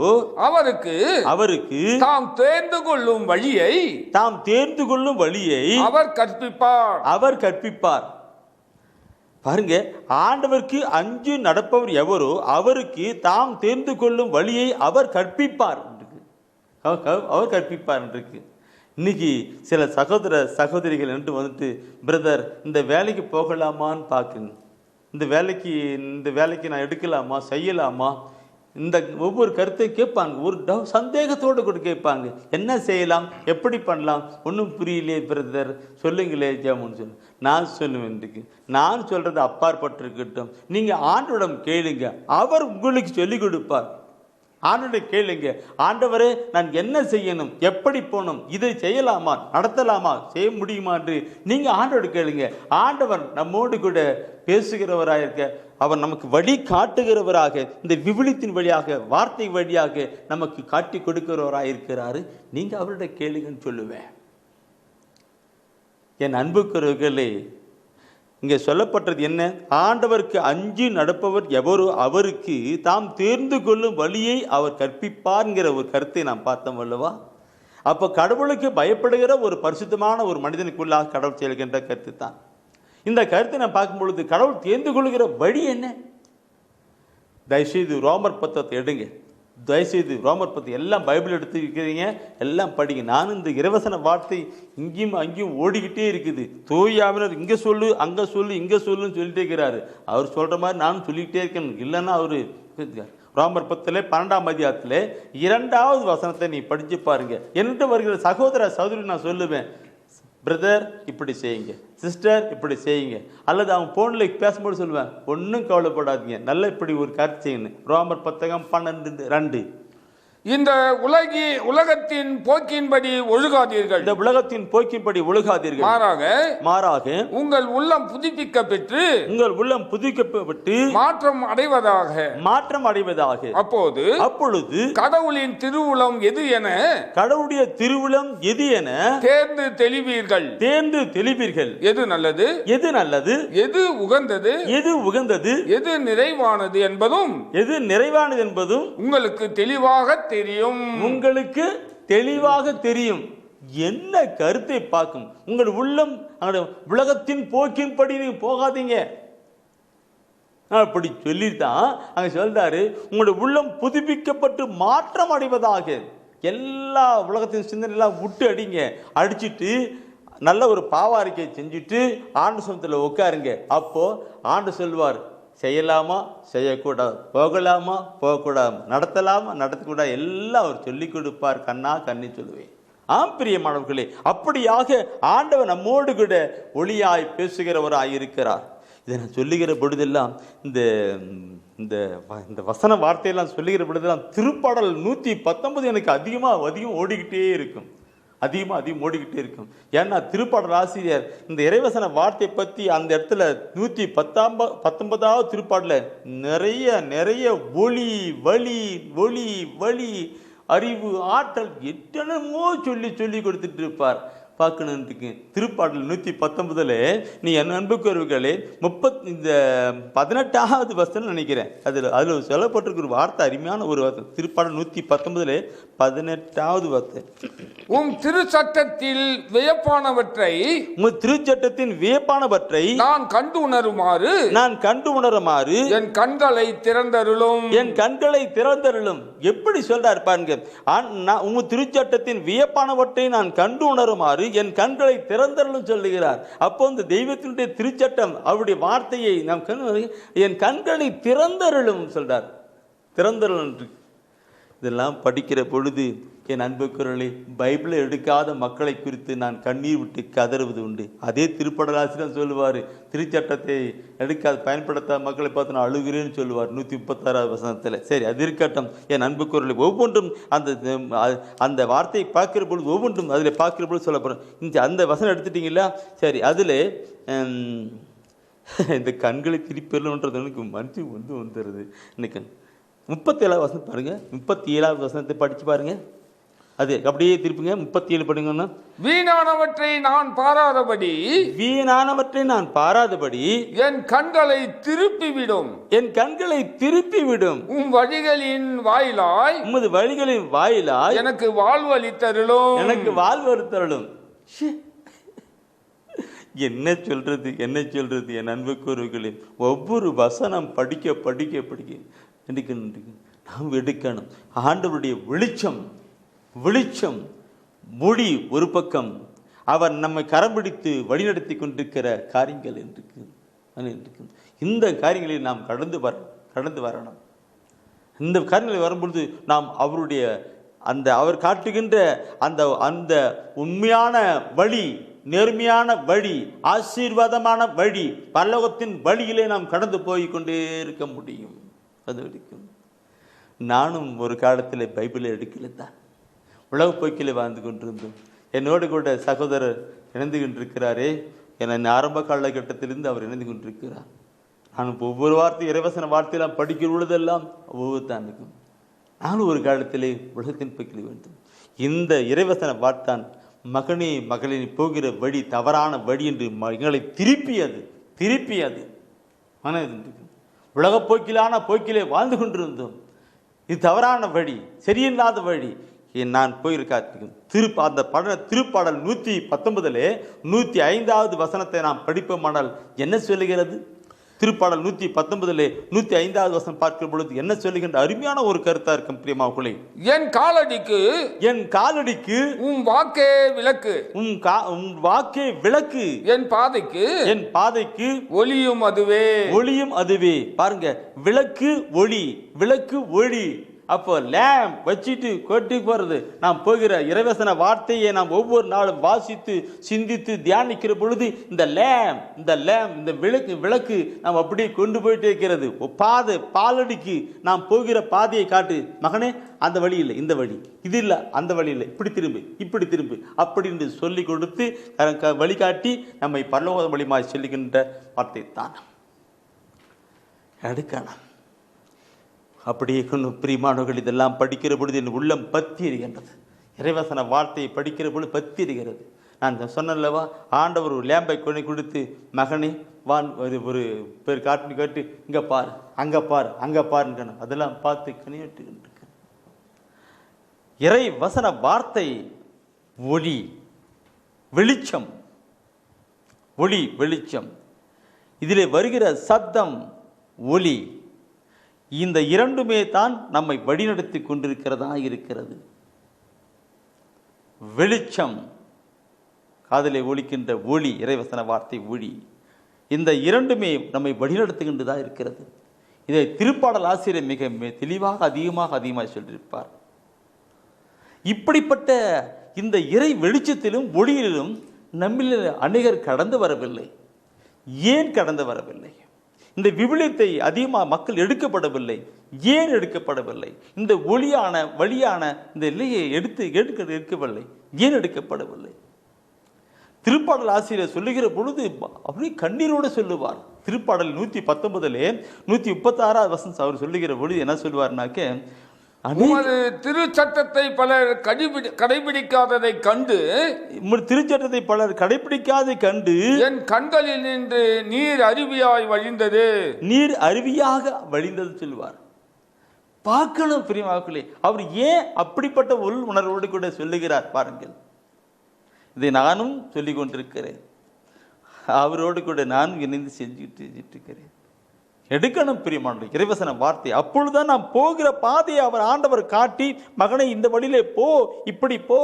அவருக்கு தாம் தேர்ந்து கொள்ளும் வழியை அவர் கற்பிப்பார். பாருங்க, ஆண்டவருக்கு அஞ்சு நடப்பவர் எவரோ அவருக்கு தாம் தேர்ந்து கொள்ளும் வழியை அவர் கற்பிப்பார் இருக்கு. இன்னைக்கு சில சகோதரிகள் என்று வந்துட்டு, பிரதர் இந்த வேலைக்கு போகலாமான்னு பார்க்குங்க, இந்த வேலைக்கு நான் எடுக்கலாமா, செய்யலாமா, இந்த ஒவ்வொரு கருத்தையும் கேட்பாங்க, ஒரு சந்தேகத்தோடு கூட கேட்பாங்க, என்ன செய்யலாம், எப்படி பண்ணலாம், ஒன்றும் புரியலையே பிரதர், சொல்லுங்களே ஜாமுன்னு சொல்லு. நான் சொல்லுவேன், இன்றைக்கு நான் சொல்றது அப்பாற்பட்டிருக்கட்டும், நீங்கள் ஆண்டவரிடம் கேளுங்க, அவர் உங்களுக்கு சொல்லிக் கொடுப்பார். ஆண்டவரை கேளுங்க, ஆண்டவரே நான் என்ன செய்யணும், எப்படி போகணும், இதை செய்யலாமா, நடத்தலாமா, செய்ய முடியுமா என்று நீங்க ஆண்டவரை கேளுங்க. ஆண்டவர் நம்மோடு கூட பேசுகிறவராக இருக்க, அவர் நமக்கு வழி காட்டுகிறவராக, இந்த விவிலியத்தின் வழியாக, வார்த்தை வழியாக நமக்கு காட்டி கொடுக்கிறவராக இருக்கிறாரு. நீங்க அவருடைய கேளுங்கன்னு சொல்லுவேன். என் அன்புக்குரியவர்களே, இங்கே சொல்லப்பட்டது என்ன? ஆண்டவருக்கு அஞ்சி நடப்பவர் எவரோ அவருக்கு தாம் தேர்ந்து கொள்ளும் வழியை அவர் கற்பிப்பார்ங்கிற ஒரு கருத்தை நாம் பார்த்தோம் அல்லவா? அப்போ கடவுளுக்கு பயப்படுகிற ஒரு பரிசுத்தமான ஒரு மனிதனுக்குள்ளாக கடவுள் செயல்கின்ற கருத்து தான். இந்த கருத்தை நான் பார்க்கும் பொழுது கடவுள் தேர்ந்து கொள்கிற வழி என்ன? தயவுசெய்து ரோமர் 10 எடுங்க. தயவுசெய்து ரோமர் 10 எல்லாம் பைபிள் எடுத்து இருக்கிறீங்க, எல்லாம் படிங்க. நானும் இந்த இறைவசன வார்த்தை இங்கேயும் அங்கேயும் ஓடிக்கிட்டே இருக்குது. தூயாவினர் இங்கே சொல்லு அங்கே சொல்லு இங்கே சொல்லுன்னு சொல்லிட்டே இருக்கிறாரு. அவர் சொல்கிற மாதிரி நானும் சொல்லிக்கிட்டே இருக்கேன். இல்லைன்னா அவர் ரோமர் 10 12ஆம் அதிகாரத்தில் 2வது வசனத்தை நீ படித்து பாருங்க. என்னட்டு வருகிற சகோதர சகோதரி நான் சொல்லுவேன், பிரதர் இப்படி செய்யுங்க, சிஸ்டர் இப்படி செய்யுங்க, அல்லது அவன் ஃபோனில் பேசும்போது சொல்லுவேன், ஒன்றும் கவலைப்படாதீங்க, நல்ல இப்படி ஒரு கருத்து செய்யணும். ரோமர் 10:12 இந்த உலகத்தின் போக்கின்படி ஒழுகாதீர்கள். இந்த உலகத்தின் போக்கின்படி ஒழுகாதீர்கள். மாறாக உங்கள் உள்ளம் புதுப்பிக்க பெற்று மாற்றம் அடைவதாக. அப்பொழுது கடவுளின் திருவுளம் எது என கடவுளுடைய திருவுளம் எது என தேர்ந்து தெளிவீர்கள். எது நல்லது, எது உகந்தது, எது நிறைவானது என்பதும் உங்களுக்கு தெளிவாக தெரியும். என்ன கருத்தை பார்க்கும்? உங்கள் உள்ளம் உலகத்தின் போக்கின்படி நீங்க போகாதீங்க. அப்படி சொல்லித்தான் அங்க சொல்றாரு, உங்களுடைய உள்ளம் புதுப்பிக்கப்பட்டு மாற்றம் அடைவதாக. எல்லா உலகத்தின் சிந்தனையெல்லாம் விட்டு அடிச்சிட்டு நல்ல ஒரு பாவாரிக்கை செஞ்சுட்டு ஆண்டு சமூகத்தில் உட்காருங்க. அப்போ ஆண்டு சொல்வார், செய்யலாமா செய்யக்கூடாது, போகலாமா போகக்கூடாது, நடத்தலாமா நடத்தக்கூடாது, எல்லாம் அவர் சொல்லிக் கொடுப்பார். கண்ணி சொல்லுவேன். பிரியமானவர்களே, அப்படியாக ஆண்டவர் நம்மோடு கூட ஒளியாய் பேசுகிறவராய் இருக்கிறார். இதை நான் சொல்லுகிற பொழுதெல்லாம் இந்த வசன வார்த்தையெல்லாம் சொல்லுகிற பொழுதெல்லாம் திருப்பாடல் 119 எனக்கு அதிகம் ஓடிக்கிட்டே இருக்கும். அதிகம் ஓடிக்கிட்டே இருக்கும். ஏன்னா திருப்பாடல் ஆசிரியர் இந்த இறைவசன வார்த்தை பற்றி அந்த இடத்துல 119வது திருப்பாடல நிறைய ஒளி வழி அறிவு ஆற்றல் எத்தனமோ சொல்லி கொடுத்துட்டு இருப்பார். பார்க்கணுன்ட்டு திருப்பாடல் 119 நீ என் அன்புக்குரியவர்களே 18வது வசனம் நினைக்கிறேன், அதுல சொல்லப்பட்டிருக்கிற வார்த்தை அருமையான ஒரு வார்த்தை. திருப்பாடல் 119 18வது வார்த்தை, உம் திருச்சட்டத்தில் வியப்பானவற்றை நான் கண்டு உணருமாறு என் கண்களை திறந்தருளும். எப்படி சொல்றாரு பாருங்க, உங்க திருச்சட்டத்தின் வியப்பானவற்றை நான் கண்டு உணருமாறு என் கண்களை திறந்தருளும் சொல்லுகிறார். அப்போ இந்த தெய்வத்தினுடைய திருச்சட்டம் அவருடைய வார்த்தையை நாம் என் கண்களை திறந்தருளும் சொல்றார். திறந்தருளும் இதெல்லாம் படிக்கிற பொழுது என் அன்புக்குரியவர்களே, பைபிளை எடுக்காத மக்களை குறித்து நான் கண்ணீர் விட்டு கதறுவது உண்டு. அதே திருப்பாடலாசிரியர் சொல்லுவார், திருச்சட்டத்தை எடுக்காத பயன்படுத்தாத மக்களை பார்த்து நான் அழுகிறேன்னு சொல்லுவார் 136வது வசனத்தில். சரி, அது இருக்கட்டும். என் அன்புக்குரியவர்களே, ஒவ்வொன்றும் அந்த வார்த்தையை பார்க்கிற பொழுது ஒவ்வொன்றும் அதில் பார்க்கிற பொழுது சொல்லப்படும். அந்த வசனம் எடுத்துட்டீங்களா? சரி, அதில் இந்த கண்களை திருப்பிடணுன்றது எனக்கு மனசு வந்துடுது. இன்னைக்கு 37வது வசனம் பாருங்க, 37வது வசனத்தை படிச்சு பாருங்க. அது அப்படியே திருப்புங்க. 37 படிங்கன்னா, வீணானவற்றை நான் பாராதபடி என் கண்களை திருப்பிவிடும். உமது வழிகளின் வாயிலாய் எனக்கு வாழ்வு அளித்தருளும். என்ன சொல்றது என் அன்புக்குரியவர்களே, ஒவ்வொரு வசனம் படிக்க நாம் எடுக்கணும். ஆண்டவருடைய வெளிச்சம் மொழி ஒரு பக்கம், அவர் நம்மை கரம் பிடித்து வழிநடத்தி கொண்டிருக்கிற காரியங்கள் இருக்கு. இந்த காரியங்களில் நாம் கடந்து வரணும். இந்த காரியங்களில் வரும்பொழுது நாம் அவருடைய அவர் காட்டுகின்ற அந்த உண்மையான வழி, நேர்மையான வழி, ஆசீர்வாதமான வழி, பரலோகத்தின் வழியிலே நாம் கடந்து போய் கொண்டே இருக்க முடியும். அது வரைக்கும் நானும் ஒரு காலத்தில் பைபிளை எடுக்கல தான், உலக போக்கில் வாழ்ந்து கொண்டிருந்தோம். என்னோடு கூட சகோதரர் இணைந்து கொண்டிருக்கிறாரே, என் ஆரம்ப காலகட்டத்திலிருந்து அவர் இணைந்து கொண்டிருக்கிறார். நான் ஒவ்வொரு வார்த்தை இறைவசன வார்த்தையெல்லாம் படிக்கிற பொழுதெல்லாம் ஒவ்வொரு தான் இருக்கும். நானும் ஒரு காலத்திலே உலகத்தின் போக்கில் வேண்டும். இந்த இறைவசன வார்த்தான், மகனே மகளின் போகிற வழி தவறான வழி என்று எங்களை திருப்பியது. திருப்பி அது உலகப் போக்கிலான போக்கிலே வாழ்ந்து கொண்டிருந்தோம். இது தவறான வழி, சரியில்லாத வழி. நான் போயிருக்க அந்த திருப்பாடல் 119 105வது வசனத்தை நாம் படிப்போமானால் என்ன சொல்லுகிறது? திருப்பாடல் 119 105வது வசனம் பார்க்கிற பொழுது என்ன சொல்லுகின்ற அருமையான ஒரு கருத்தா இருக்கும் பிரியமாவுக்குள்ளே. என் காலடிக்கு உம் வாக்கே விளக்கு, உம் வாக்கே விளக்கு, என் பாதைக்கு ஒளியும் அதுவே. பாருங்க, விளக்கு ஒளி, விளக்கு ஒளி. அப்போ லேம் வச்சுட்டு கொட்டி போறது. நாம் போகிற இறைவசன வார்த்தையை நாம் ஒவ்வொரு நாளும் வாசித்து சிந்தித்து தியானிக்கிற பொழுது இந்த விளக்கு நாம் அப்படியே கொண்டு போயிட்டே இருக்கிறது. பாலடிக்கு நாம் போகிற பாதையை காட்டு மகனே, அந்த வழி இல்லை, இந்த வழி, இது இல்லை, அந்த வழி இல்லை, இப்படி திரும்பு அப்படின்னு சொல்லி கொடுத்து வழிகாட்டி நம்மை பரலோக வழிமாய் சொல்லுகின்ற வார்த்தை தான் எடுக்கணும். அப்படியே பிரியமானவர்கள், இதெல்லாம் படிக்கிற பொழுது என் உள்ளம் பத்தி எரிகின்றது. இறைவசன வார்த்தையை படிக்கிற பொழுது பத்தி எரிகிறது. நான் சொன்னல்லவா, ஆண்டவர் ஒரு லேம்பை கொண்டு கொடுத்து மகனே வான் ஒரு பேர் காட்டு இங்கே பார், அங்கே பார், அங்கே பாருங்கன்னு அதெல்லாம் பார்த்து கனியட்டு. இறை வசன வார்த்தை ஒளி, வெளிச்சம். ஒளி, வெளிச்சம். இதிலே வருகிற சத்தம் ஒளி. இந்த இரண்டுமே தான் நம்மை வழிநடத்தி கொண்டிருக்கிறதா இருக்கிறது. வெளிச்சம், காதிலே ஒலிக்கின்ற ஒளி, இறைவசன வார்த்தை ஒளி. இந்த இரண்டுமே நம்மை வழிநடத்துகின்றதா இருக்கிறது. இதை திருப்பாடல் ஆசிரியர் மிக தெளிவாக அதிகமாக சொல்லியிருப்பார். இப்படிப்பட்ட இந்த இறை வெளிச்சத்திலும் ஒளியிலும் நம்மில் அநேகர் கடந்து வரவில்லை. ஏன் கடந்து வரவில்லை? இந்த விவிலியத்தை அதிகமாக மக்கள் எடுக்கப்படவில்லை. ஏன் எடுக்கப்படவில்லை? இந்த ஒளியான வழியான இந்த நிலையை எடுக்கவில்லை. ஏன் எடுக்கப்படவில்லை? திருப்பாடல் ஆசிரியர் சொல்லுகிற பொழுது அப்படி கண்ணீரோடு சொல்லுவார். திருப்பாடல் 119 136வது வசனம் அவர் சொல்லுகிற பொழுது என்ன சொல்லுவார்னாக்க, திருச்சட்டத்தை பலர் கடைபிடிக்காததை கண்டு, திருச்சட்டத்தை பலர் கடைபிடிக்காதை கண்டு என் கண்களில் நின்று நீர் அருவியாய் வழிந்தது, நீர் அருவியாக வழிந்தது சொல்லுவார். பார்க்கணும் பிரியமாக்களே, அவர் ஏன் அப்படிப்பட்ட உள் உணர்வோடு கூட சொல்லுகிறார் பாருங்கள். இதை நானும் சொல்லிக் கொண்டிருக்கிறேன், அவரோடு கூட நானும் இணைந்து செஞ்சுட்டு இருக்கிறேன். எடுக்கணும் பிரியமானவர்களே இறைவசன வார்த்தை. அப்பொழுதுதான் நாம் போகிற பாதையை ஆண்டவர் காட்டி, மகனை இந்த வழியிலே போ, இப்படி போ,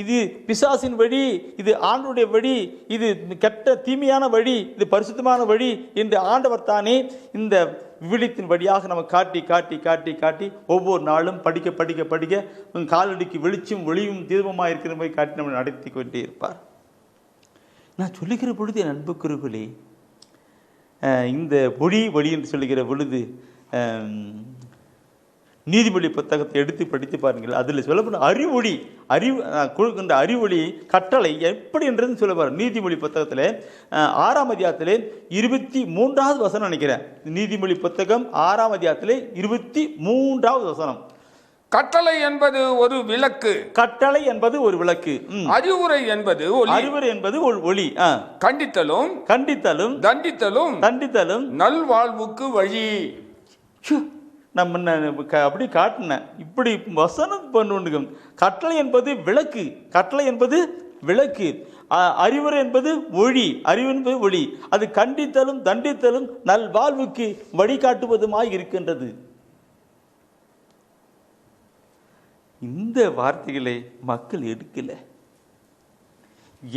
இது பிசாசின் வழி, இது ஆண்டவருடைய வழி, இது கெட்ட தீமையான வழி, இது பரிசுத்தமான வழி என்று ஆண்டவர் தானே இந்த விவிலியத்தின் வழியாக நம்ம காட்டி காட்டி காட்டி காட்டி ஒவ்வொரு நாளும் படிக்க படிக்க படிக்க காலடிக்கு வெளிச்சும் ஒளியும் தீர்வமாக இருக்கிற மாதிரி காட்டி நம்ம நடத்தி கொண்டே இருப்பார். நான் சொல்லுகிற பொழுது என் அன்புக்குரியவர்களே, இந்த ஒளி என்று சொல்லுகிற பொழுது நீதிமொழி புத்தகத்தை எடுத்து படித்து பாருங்கள். அதில் சொல்லப்படும் கொடுக்கின்ற அறிவொளி கட்டளை எப்படி என்றது சொல்லப்பாரு. நீதிமொழி புத்தகத்தில் 6ஆம் அதிகாரத்தில் 23வது வசனம் நினைக்கிறேன். நீதிமொழி புத்தகம் 6ஆம் அதிகாரத்தில் 23வது வசனம். கட்டளை என்பது ஒரு விளக்கு, கட்டளை என்பது ஒரு விளக்கு, அறிவுரை என்பது ஒரு ஒளி, கண்டித்தலும் தண்டித்தலும் நல்வாழ்வுக்கு வழி. நம்ம அப்படி காட்டின இப்படி வசனம் பண்ணுங்க. கட்டளை என்பது விளக்கு, கட்டளை என்பது விளக்கு, அறிவுரை என்பது ஒளி, அறிவு என்பது ஒளி. அது கண்டித்தலும் தண்டித்தலும் நல்வாழ்வுக்கு வழிகாட்டுவதுமாய் இருக்கின்றது. இந்த வார்த்தைகளை மக்கள் எடுக்கல.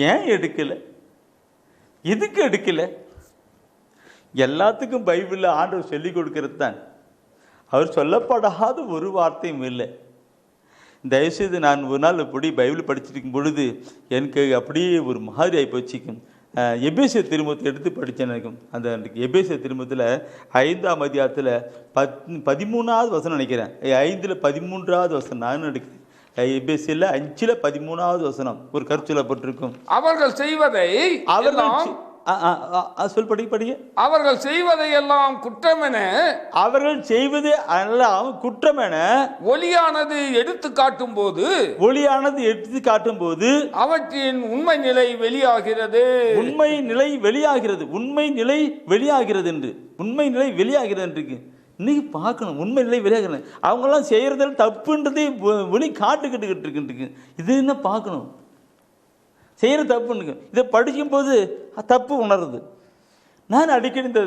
ஏன் எடுக்கல? எதுக்கு எடுக்கல? எல்லாத்துக்கும் பைபிளில் ஆண்டவர் சொல்லிக் கொடுக்கிறது தான். அவர் சொல்லப்படாத ஒரு வார்த்தையும் இல்லை. தயவுசெய்து நான் ஒரு நாள் இப்படி பைபிள் படிச்சிருக்கும் பொழுது எனக்கு அப்படியே ஒரு மாதிரி ஆகி போச்சுக்கும். எபேசிய திருமுகத்தை எடுத்து படித்தேன். எனக்கும் அந்த எபேசிய திருமுகத்தில் 5ஆம் அதிகாரத்தில் 13வது வசனம் நினைக்கிறேன். 5ல் 13வது வசனம் நான் எடுக்கிறேன். எபேசியில் 5ல் 13வது வசனம் ஒரு கருத்து சொல்லப்பட்டிருக்கும். அவர்கள் செய்வதை சொல் படிங்க. அவர்கள் செய்வதையெல்லாம் குற்றமென, அவர்கள் செய்வது எல்லாம் குற்றமென ஒளியானது எடுத்து காட்டும் போது, ஒளியானது எடுத்து காட்டும் போது அவற்றின் உண்மை நிலை வெளியாகிறது. உண்மை நிலை வெளியாகிறது. உண்மை நிலை வெளியாகிறது என்று, உண்மை நிலை வெளியாகிறது என்று இன்னைக்கு பார்க்கணும். உண்மை நிலை வெளியாகிறது. அவங்கெல்லாம் செய்யறதில் தப்புன்றதை வெளி காட்டுக்கிட்டு இருக்கு. இது என்ன பார்க்கணும், செய்யற தப்புன்னு. இதை படிக்கும்போது தப்பு உணருது. நான் அடிக்கடி இந்த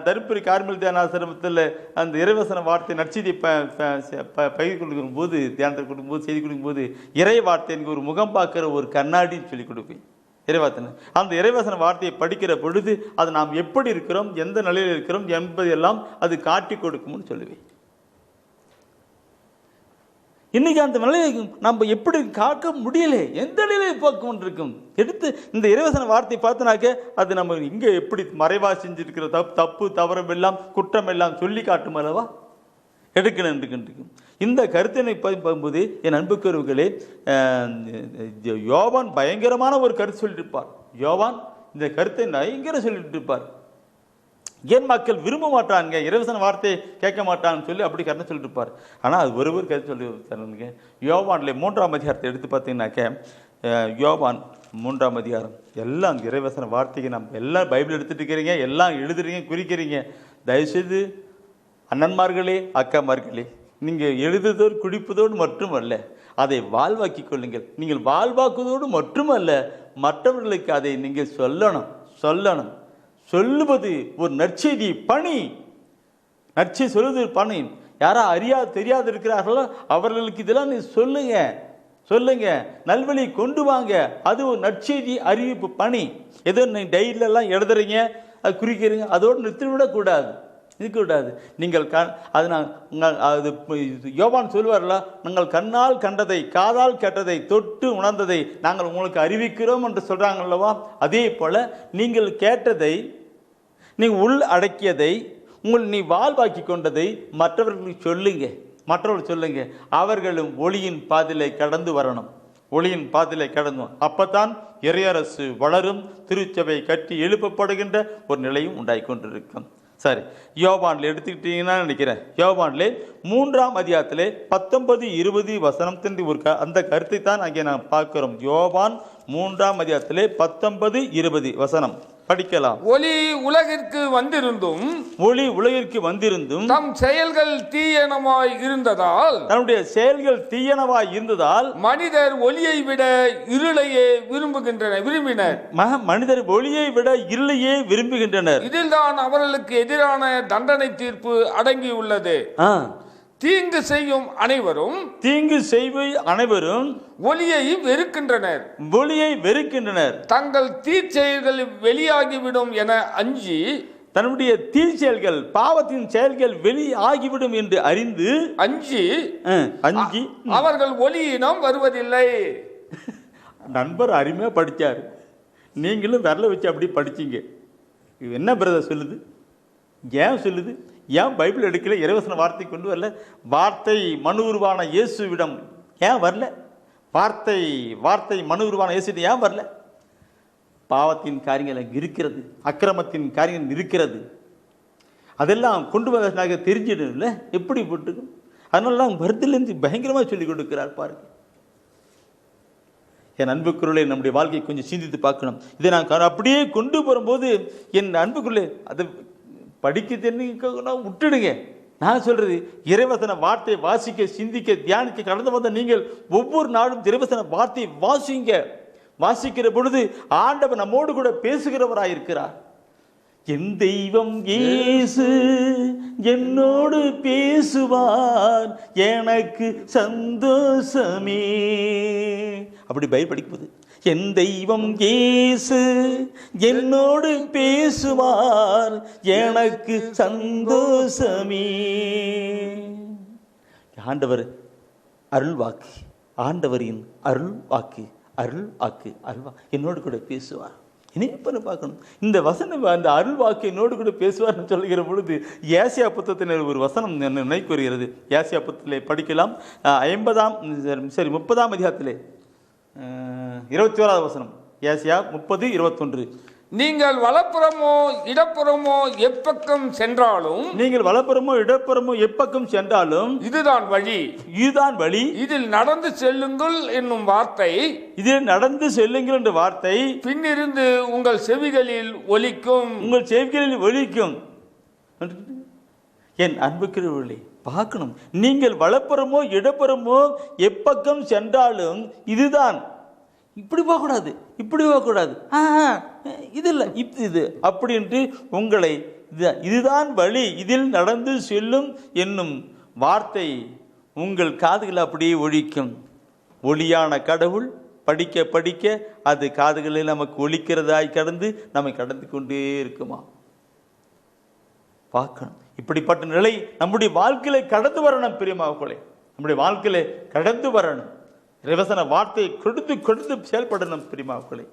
தருமபுரி கார்மல் தியானாசிரமத்தில் அந்த இறைவசன வார்த்தை நற்செய்தி பகிர்ந்து கொடுக்கும் போது, தியானத்தை கொடுக்கும்போது, செய்தி கொடுக்கும்போது, இறை வார்த்தை எனக்கு ஒரு முகம் பார்க்குற ஒரு கண்ணாடின்னு சொல்லி கொடுப்பேன். இறைவார்த்தை அந்த இறைவசன வார்த்தையை படிக்கிற பொழுது அது நாம் எப்படி இருக்கிறோம், எந்த நிலையில் இருக்கிறோம் என்பதையெல்லாம் அது காட்டி கொடுக்கும்னு சொல்லுவேன். இன்னைக்கு அந்த நிலையை நம்ம எப்படி காக்க முடியல, எந்த நிலையை பார்க்க இருக்கும். எடுத்து இந்த இறைவசன வார்த்தையை பார்த்தனாக்க அது நம்ம இங்கே எப்படி மறைவா செஞ்சிருக்கிற தப்பு தவறம் எல்லாம் குற்றம் எல்லாம் சொல்லி காட்டும் அல்லவா எடுக்கணும். இந்த கருத்தினை பார்க்கும்போது என் அன்புக்குரியவர்களே, யோவான் பயங்கரமான ஒரு கருத்து சொல்லியிருப்பார். யோவான் இந்த கருத்தை பயங்கர சொல்லிட்டு இருப்பார். ஏன் மக்கள் விரும்ப மாட்டாங்க, இறைவசன வார்த்தையை கேட்க மாட்டான்னு சொல்லி அப்படி கருத்து சொல்லிட்டு இருப்பார். ஆனால் அது ஒரு கருத்து சொல்லி தருங்க. யோவான்ல 3ஆம் அதிகாரத்தை எடுத்து பார்த்தீங்கன்னாக்க, யோவான் 3ஆம் அதிகாரம் எல்லாம் இறைவசன வார்த்தைக்கு நம்ம எல்லாம் பைபிள் எடுத்துட்டு இருக்கிறீங்க, எல்லாம் எழுதுறீங்க, குறிக்கிறீங்க. தயவுசெய்து அண்ணன்மார்களே அக்காமார்களே, நீங்கள் எழுதுதோடு குடிப்பதோடு மட்டுமல்ல, அதை வாழ்வாக்கி கொள்ளுங்கள். நீங்கள் வாழ்வாக்குவதோடு மட்டுமல்ல, மற்றவர்களுக்கு அதை நீங்கள் சொல்லணும். சொல்லுவது ஒரு நற்செய்தி பணி. நற்செய்தி சொல்லுவது பணி. யாரா தெரியாது இருக்கிறார்களோ அவர்களுக்கு இதெல்லாம் நீ சொல்லுங்க, நல்வழி கொண்டு வாங்க. அது ஒரு நற்செய்தி அறிவிப்பு பணி. ஏதோ நீ டைரியிலெல்லாம் எழுதுறீங்க, அது குறிக்கிறீங்க, அதோடு நிறுத்திவிடக்கூடாது. நீங்கள் அது யோவான் சொல்வார்களா, நாங்கள் கண்ணால் கண்டதை காதால் கேட்டதை தொட்டு உணர்ந்ததை நாங்கள் உங்களுக்கு அறிவிக்கிறோம் என்று சொல்றாங்க அல்லவா. அதே போல நீங்கள் கேட்டதை, நீங்கள் உள் அடக்கியதை, நீ வாழ்வாக்கி கொண்டதை மற்றவர்களுக்கு சொல்லுங்க. அவர்களும் ஒளியின் பாதையிலே கடந்து வரணும். அப்பதான் இறையரசு வளரும், திருச்சபை கட்டி எழுப்பப்படுகின்ற ஒரு நிலையும் உண்டாகி கொண்டிருக்கும். சரி, யோவான்ல எடுத்துக்கிட்டீங்கன்னா நினைக்கிறேன், யோவான்ல 3ஆம் அதிகாரத்திலே 19-20 வசனத்தின் ஒரு அந்த கருத்தை தான் அங்கே நான் பார்க்கிறோம். யோவான் 3ஆம் அதிகாரத்திலே 19-20 வசனம் படிக்கலாம். ஒளி உலகிற்கு வந்திருந்தும் தம் செயல்கள் தீயனவாய் இருந்ததால் மனிதர் ஒளியை விட இருளையே விரும்புகின்றனர். இதில்தான் அவர்களுக்கு எதிரான தண்டனை தீர்ப்பு அடங்கியுள்ளது. தீங்கு செய்யும் அனைவரும் ஒளியை வெறுக்கின்றனர். தங்கள் தீச்செயல்கள் வெளியாகிவிடும் என அஞ்சி, தன்னுடைய தீச்செயல்கள் பாவத்தின் செயல்கள் வெளியாகிவிடும் என்று அறிந்து அஞ்சி அவர்கள் ஒளியினம் வருவதில்லை. நண்பர் அருமையா படிச்சாரு, நீங்களும் விரல வச்சு அப்படி படிச்சீங்க. என்ன பிரதர் சொல்லுது, ஏன் சொல்லுது, ஏன் பைபிள் எடுக்கல, இறைவசன வார்த்தை கொண்டு வரல, வார்த்தை மனு உருவான இயேசுவிடம் ஏன் வரல, வார்த்தை மனு உருவான இயேசுவிடம் ஏன் வரல? பாவத்தின் காரியங்கள் அங்கே இருக்கிறது, அக்கிரமத்தின் காரியங்கள் இருக்கிறது, அதெல்லாம் கொண்டு வந்ததாக தெரிஞ்சிடும் இல்லை, எப்படி போட்டுக்கும். அதனால வருதிலிருந்து பயங்கரமாக சொல்லிக் கொடுக்கிறார் பாருங்க. என் அன்புக்குள்ளே நம்முடைய வாழ்க்கையை கொஞ்சம் சிந்தித்து பார்க்கணும். இதை நான் அப்படியே கொண்டு போகும்போது என் அன்புக்குள்ளே அதை படிக்க தெரிஞ்சுக்கணும் விட்டுடுங்க. நான் சொல்றது இறைவசன வார்த்தையை வாசிக்க, சிந்திக்க, தியானிக்க கடந்து வந்த நீங்கள் ஒவ்வொரு நாளும் இறைவசன வார்த்தையை வாசிக்கிற பொழுது ஆண்டவர் நம்மோடு கூட பேசுகிறவராயிருக்கிறார். என் தெய்வம் இயேசு என்னோடு பேசுவார், எனக்கு சந்தோஷமே. அப்படி பைபிள் படிக்கும்போது என் தெய்வம் இயேசு என்னோடு பேசுவார், எனக்கு சந்தோஷமே. ஆண்டவர் அருள்வாக்கு, ஆண்டவரின் அருள்வாக்கு என்னோடு கூட பேசுவார். இனிப்பன்னு பார்க்கணும். இந்த வசனம், அந்த அருள்வாக்கு என்னோடு கூட பேசுவார்னு சொல்லுகிற பொழுது ஏசியா புத்தகத்தினர் ஒரு வசனம் நினைக்கு வருகிறது. ஏசியா புத்தகத்திலே படிக்கலாம். 30ஆம் அதிகாரத்திலே 21வது வசனம். ஏசியா 30:21. நீங்கள் வலப்புறமோ இடப்புறமோ எப்பக்கம் சென்றாலும், நீங்கள் வலப்புறமோ இடப்புறமோ எப்பக்கம் சென்றாலும் இதுதான் வழி, இதுதான் வழி, இதில் நடந்து செல்லுங்கள் என்னும் வார்த்தை, இதில் நடந்து செல்லுங்கள் என்ற வார்த்தை பின்னிருந்து உங்கள் செவிகளில் ஒலிக்கும். உங்கள் செவிகளில் ஒலிக்கும். என் அன்புக்குரியவர்களே, பார்க்கணும், நீங்கள் வலப்புறமோ இடப்புறமோ எப்பக்கம் சென்றாலும் இதுதான், இப்படி போகக்கூடாது, இப்படி போகக்கூடாது, இது இல்லை, இது அப்படின்ட்டு உங்களை இதுதான் வழி, இதில் நடந்து செல்லும் என்னும் வார்த்தை உங்கள் காதுகள் அப்படியே ஒலிக்கும். ஒளியான கடவுள் படிக்க படிக்க அது காதுகளில் நமக்கு ஒலிக்கிறதாய் கடந்து நம்மை கடந்து கொண்டே இருக்குமா? பார்க்கணும். இப்படிப்பட்ட நிலை நம்முடைய வாழ்க்கையில கடந்து வரணும். பிரியமானவர்களே, நம்முடைய வாழ்க்கையில கடந்து வரணும். இறைவசன வார்த்தையை கொடுத்து கொடுத்து செயல்படணும். பிரியமானவர்களே,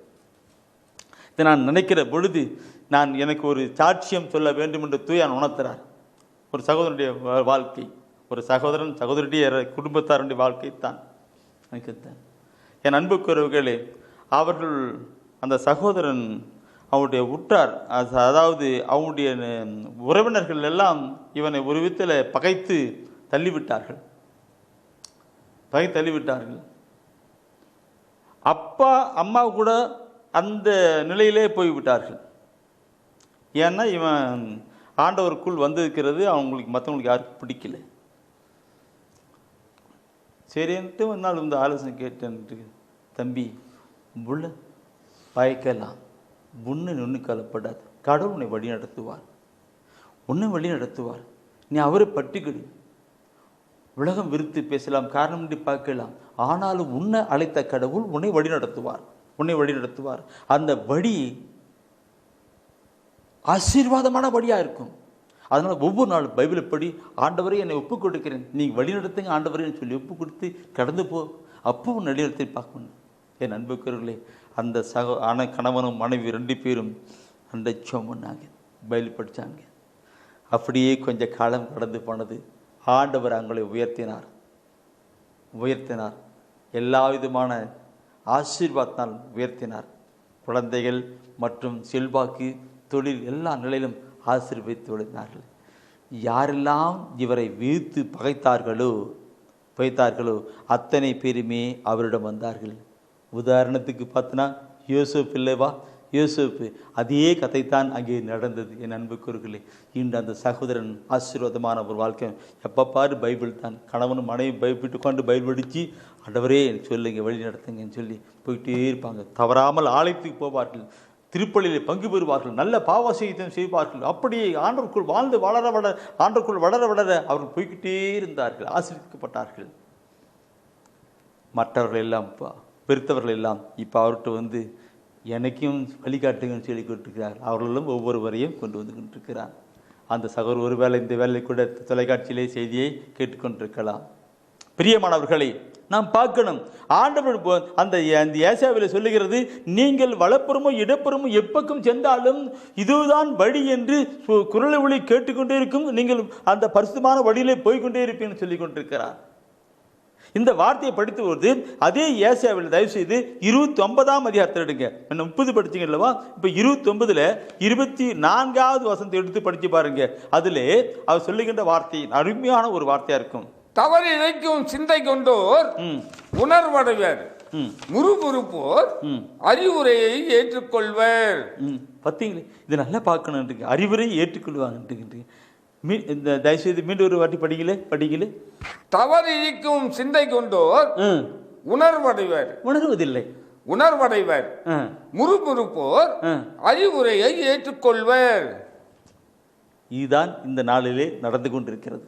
இதை நான் நினைக்கிற பொழுது எனக்கு ஒரு சாட்சியம் சொல்ல வேண்டும் என்று தூயான் உணர்த்துறார். ஒரு சகோதரனுடைய வாழ்க்கை, ஒரு சகோதரன் சகோதரியுடைய குடும்பத்தாருடைய வாழ்க்கை தான் நினைக்கிறேன். என் அன்புக்குரியவர்களே, அவர்கள் அந்த சகோதரன் அவனுடைய உற்றார், அதாவது அவனுடைய உறவினர்கள் எல்லாம் இவனை ஒரு விதத்தில் பகைத்து தள்ளிவிட்டார்கள். அப்பா அம்மா கூட அந்த நிலையிலே போய்விட்டார்கள். ஏன்னா இவன் ஆண்டவருக்குள் வந்திருக்கிறது அவங்களுக்கு மற்றவங்களுக்கு யாருக்கும் பிடிக்கல. சரின்ட்டு ஒரு நாள் இந்த ஆலோசனை கேட்டேன்ட்டு, தம்பி புள்ள பயக்கலாம், உன்னை நின்று கலப்படாது, கடவுள் உன்னை வழி நடத்துவார், உன்னை வழி நடத்துவார், நீ அவரை பற்றிக்கிடு. உலகம் விருத்து பேசலாம், காரணமின்றி பார்க்கலாம், ஆனாலும் உன்னை அழைத்த கடவுள் உன்னை வழி நடத்துவார், உன்னை வழி நடத்துவார். அந்த வழி ஆசீர்வாதமான வழியாக இருக்கும். அதனால் ஒவ்வொரு நாளும் பைபிளை படி, ஆண்டவரை என்னை ஒப்பு கொடுக்கிறேன், நீங்கள் வழி நடத்துங்க ஆண்டவரே சொல்லி ஒப்பு கொடுத்து கடந்து போ, அப்போ உன் வழிநடத்தி பார்க்கணும். என் அன்புக்குரியவர்களே, அந்த கணவனும் மனைவி 2 பேரும் அந்த சொன்னாங்க, பைபிள் படித்தாங்க. அப்படியே கொஞ்சம் காலம் கடந்து போனது. ஆண்டவர் அவங்களை உயர்த்தினார், எல்லா விதமான ஆசீர்வாதத்தால் உயர்த்தினார். குழந்தைகள் மற்றும் செல்வாக்கு, தொழில் எல்லா நிலையிலும் ஆசீர்வதித்து விடுனார்கள். யாரெல்லாம் இவரை வீழ்த்து பகைத்தார்களோ அத்தனை பேருமே அவரிடம் வந்தார்கள். உதாரணத்துக்கு பார்த்தனா யோசேப்பு இல்லைவா? யோசேப்பு, அதே கதைத்தான் அங்கே நடந்தது. என் அன்புக்குரியவர்களே, இன்று அந்த சகோதரன் ஆசீர்வாதமான ஒரு வாழ்க்கை. எப்போ பாரு பைபிள் தான், கணவனும் மனைவி பைபிட்டு கொண்டு பைபிள் படித்து ஆண்டவரே சொல்லுங்க வழி நடத்துங்கன்னு சொல்லி போயிட்டே இருப்பாங்க. தவறாமல் ஆலயத்துக்கு போவார்கள், திருப்பலியிலே பங்கு பெறுவார்கள், நல்ல பாவசெய்தம் செய்வார்கள். அப்படியே ஆண்டவருக்குள் வாழ்ந்து ஆண்டவருக்குள் வளர அவர்கள் போய்கிட்டே இருந்தார்கள், ஆசீர்வதிக்கப்பட்டார்கள். மற்றவர்கள் எல்லாம் பெருத்தவர்கள் எல்லாம் இப்போ அவர்கிட்ட வந்து எனக்கும் வழிகாட்டுங்கன்னு சொல்லி கொண்டிருக்கிறார். அவர்களும் ஒவ்வொருவரையும் கொண்டு வந்து கொண்டிருக்கிறார். அந்த சகோதரர் ஒருவேளை இந்த வேலை கூட தொலைக்காட்சியிலே செய்தியை கேட்டுக்கொண்டிருக்கலாம். பிரியமானவர்களை, நாம் பார்க்கணும், ஆண்டவர் அந்த ஏசாயாவில் சொல்லுகிறது, நீங்கள் வலப்புறமோ இடப்புறமோ எப்பக்கம் சென்றாலும் இதுதான் வழி என்று குரலை ஒளி கேட்டுக்கொண்டே இருக்கும், நீங்கள் அந்த பரிசுத்தமான வழியிலே போய்கொண்டே இருப்பீங்கன்னு சொல்லி கொண்டிருக்கிறார். இந்த வார்த்தையை படித்து வருது. அதே ஏசாயாவில் தயவு செய்து 29ஆம் அதிகாரத்தில் எடுங்க. 30 படிச்சிங்க இல்லவா? இப்போ 29ல் 24வது வசனத்தை எடுத்து படித்து பாருங்க. அதிலே அவர் சொல்லுகின்ற வார்த்தை அருமையான ஒரு வார்த்தையா இருக்கும். தவறு இழைக்கும் சிந்தை கொண்டோர் உணர்வடைவர், முறுமுறுப்போர் அறிவுரையை ஏற்றுக்கொள்வர். பார்த்தீங்களே, இது நல்லா பார்க்கணும். அறிவுரையை ஏற்றுக்கொள்வாங்க. இந்த தயவுசெய்து மீண்டும் ஒரு வாட்டி படிக்கல. தவறு இழைக்கும் சிந்தை கொண்டோர் உணர்வதில்லை, உணர்வடைவர், முறுமுறுப்போர் அறிவுரையை ஏற்றுக்கொள்வர். இதுதான் இந்த நாளிலே நடந்து கொண்டிருக்கிறது.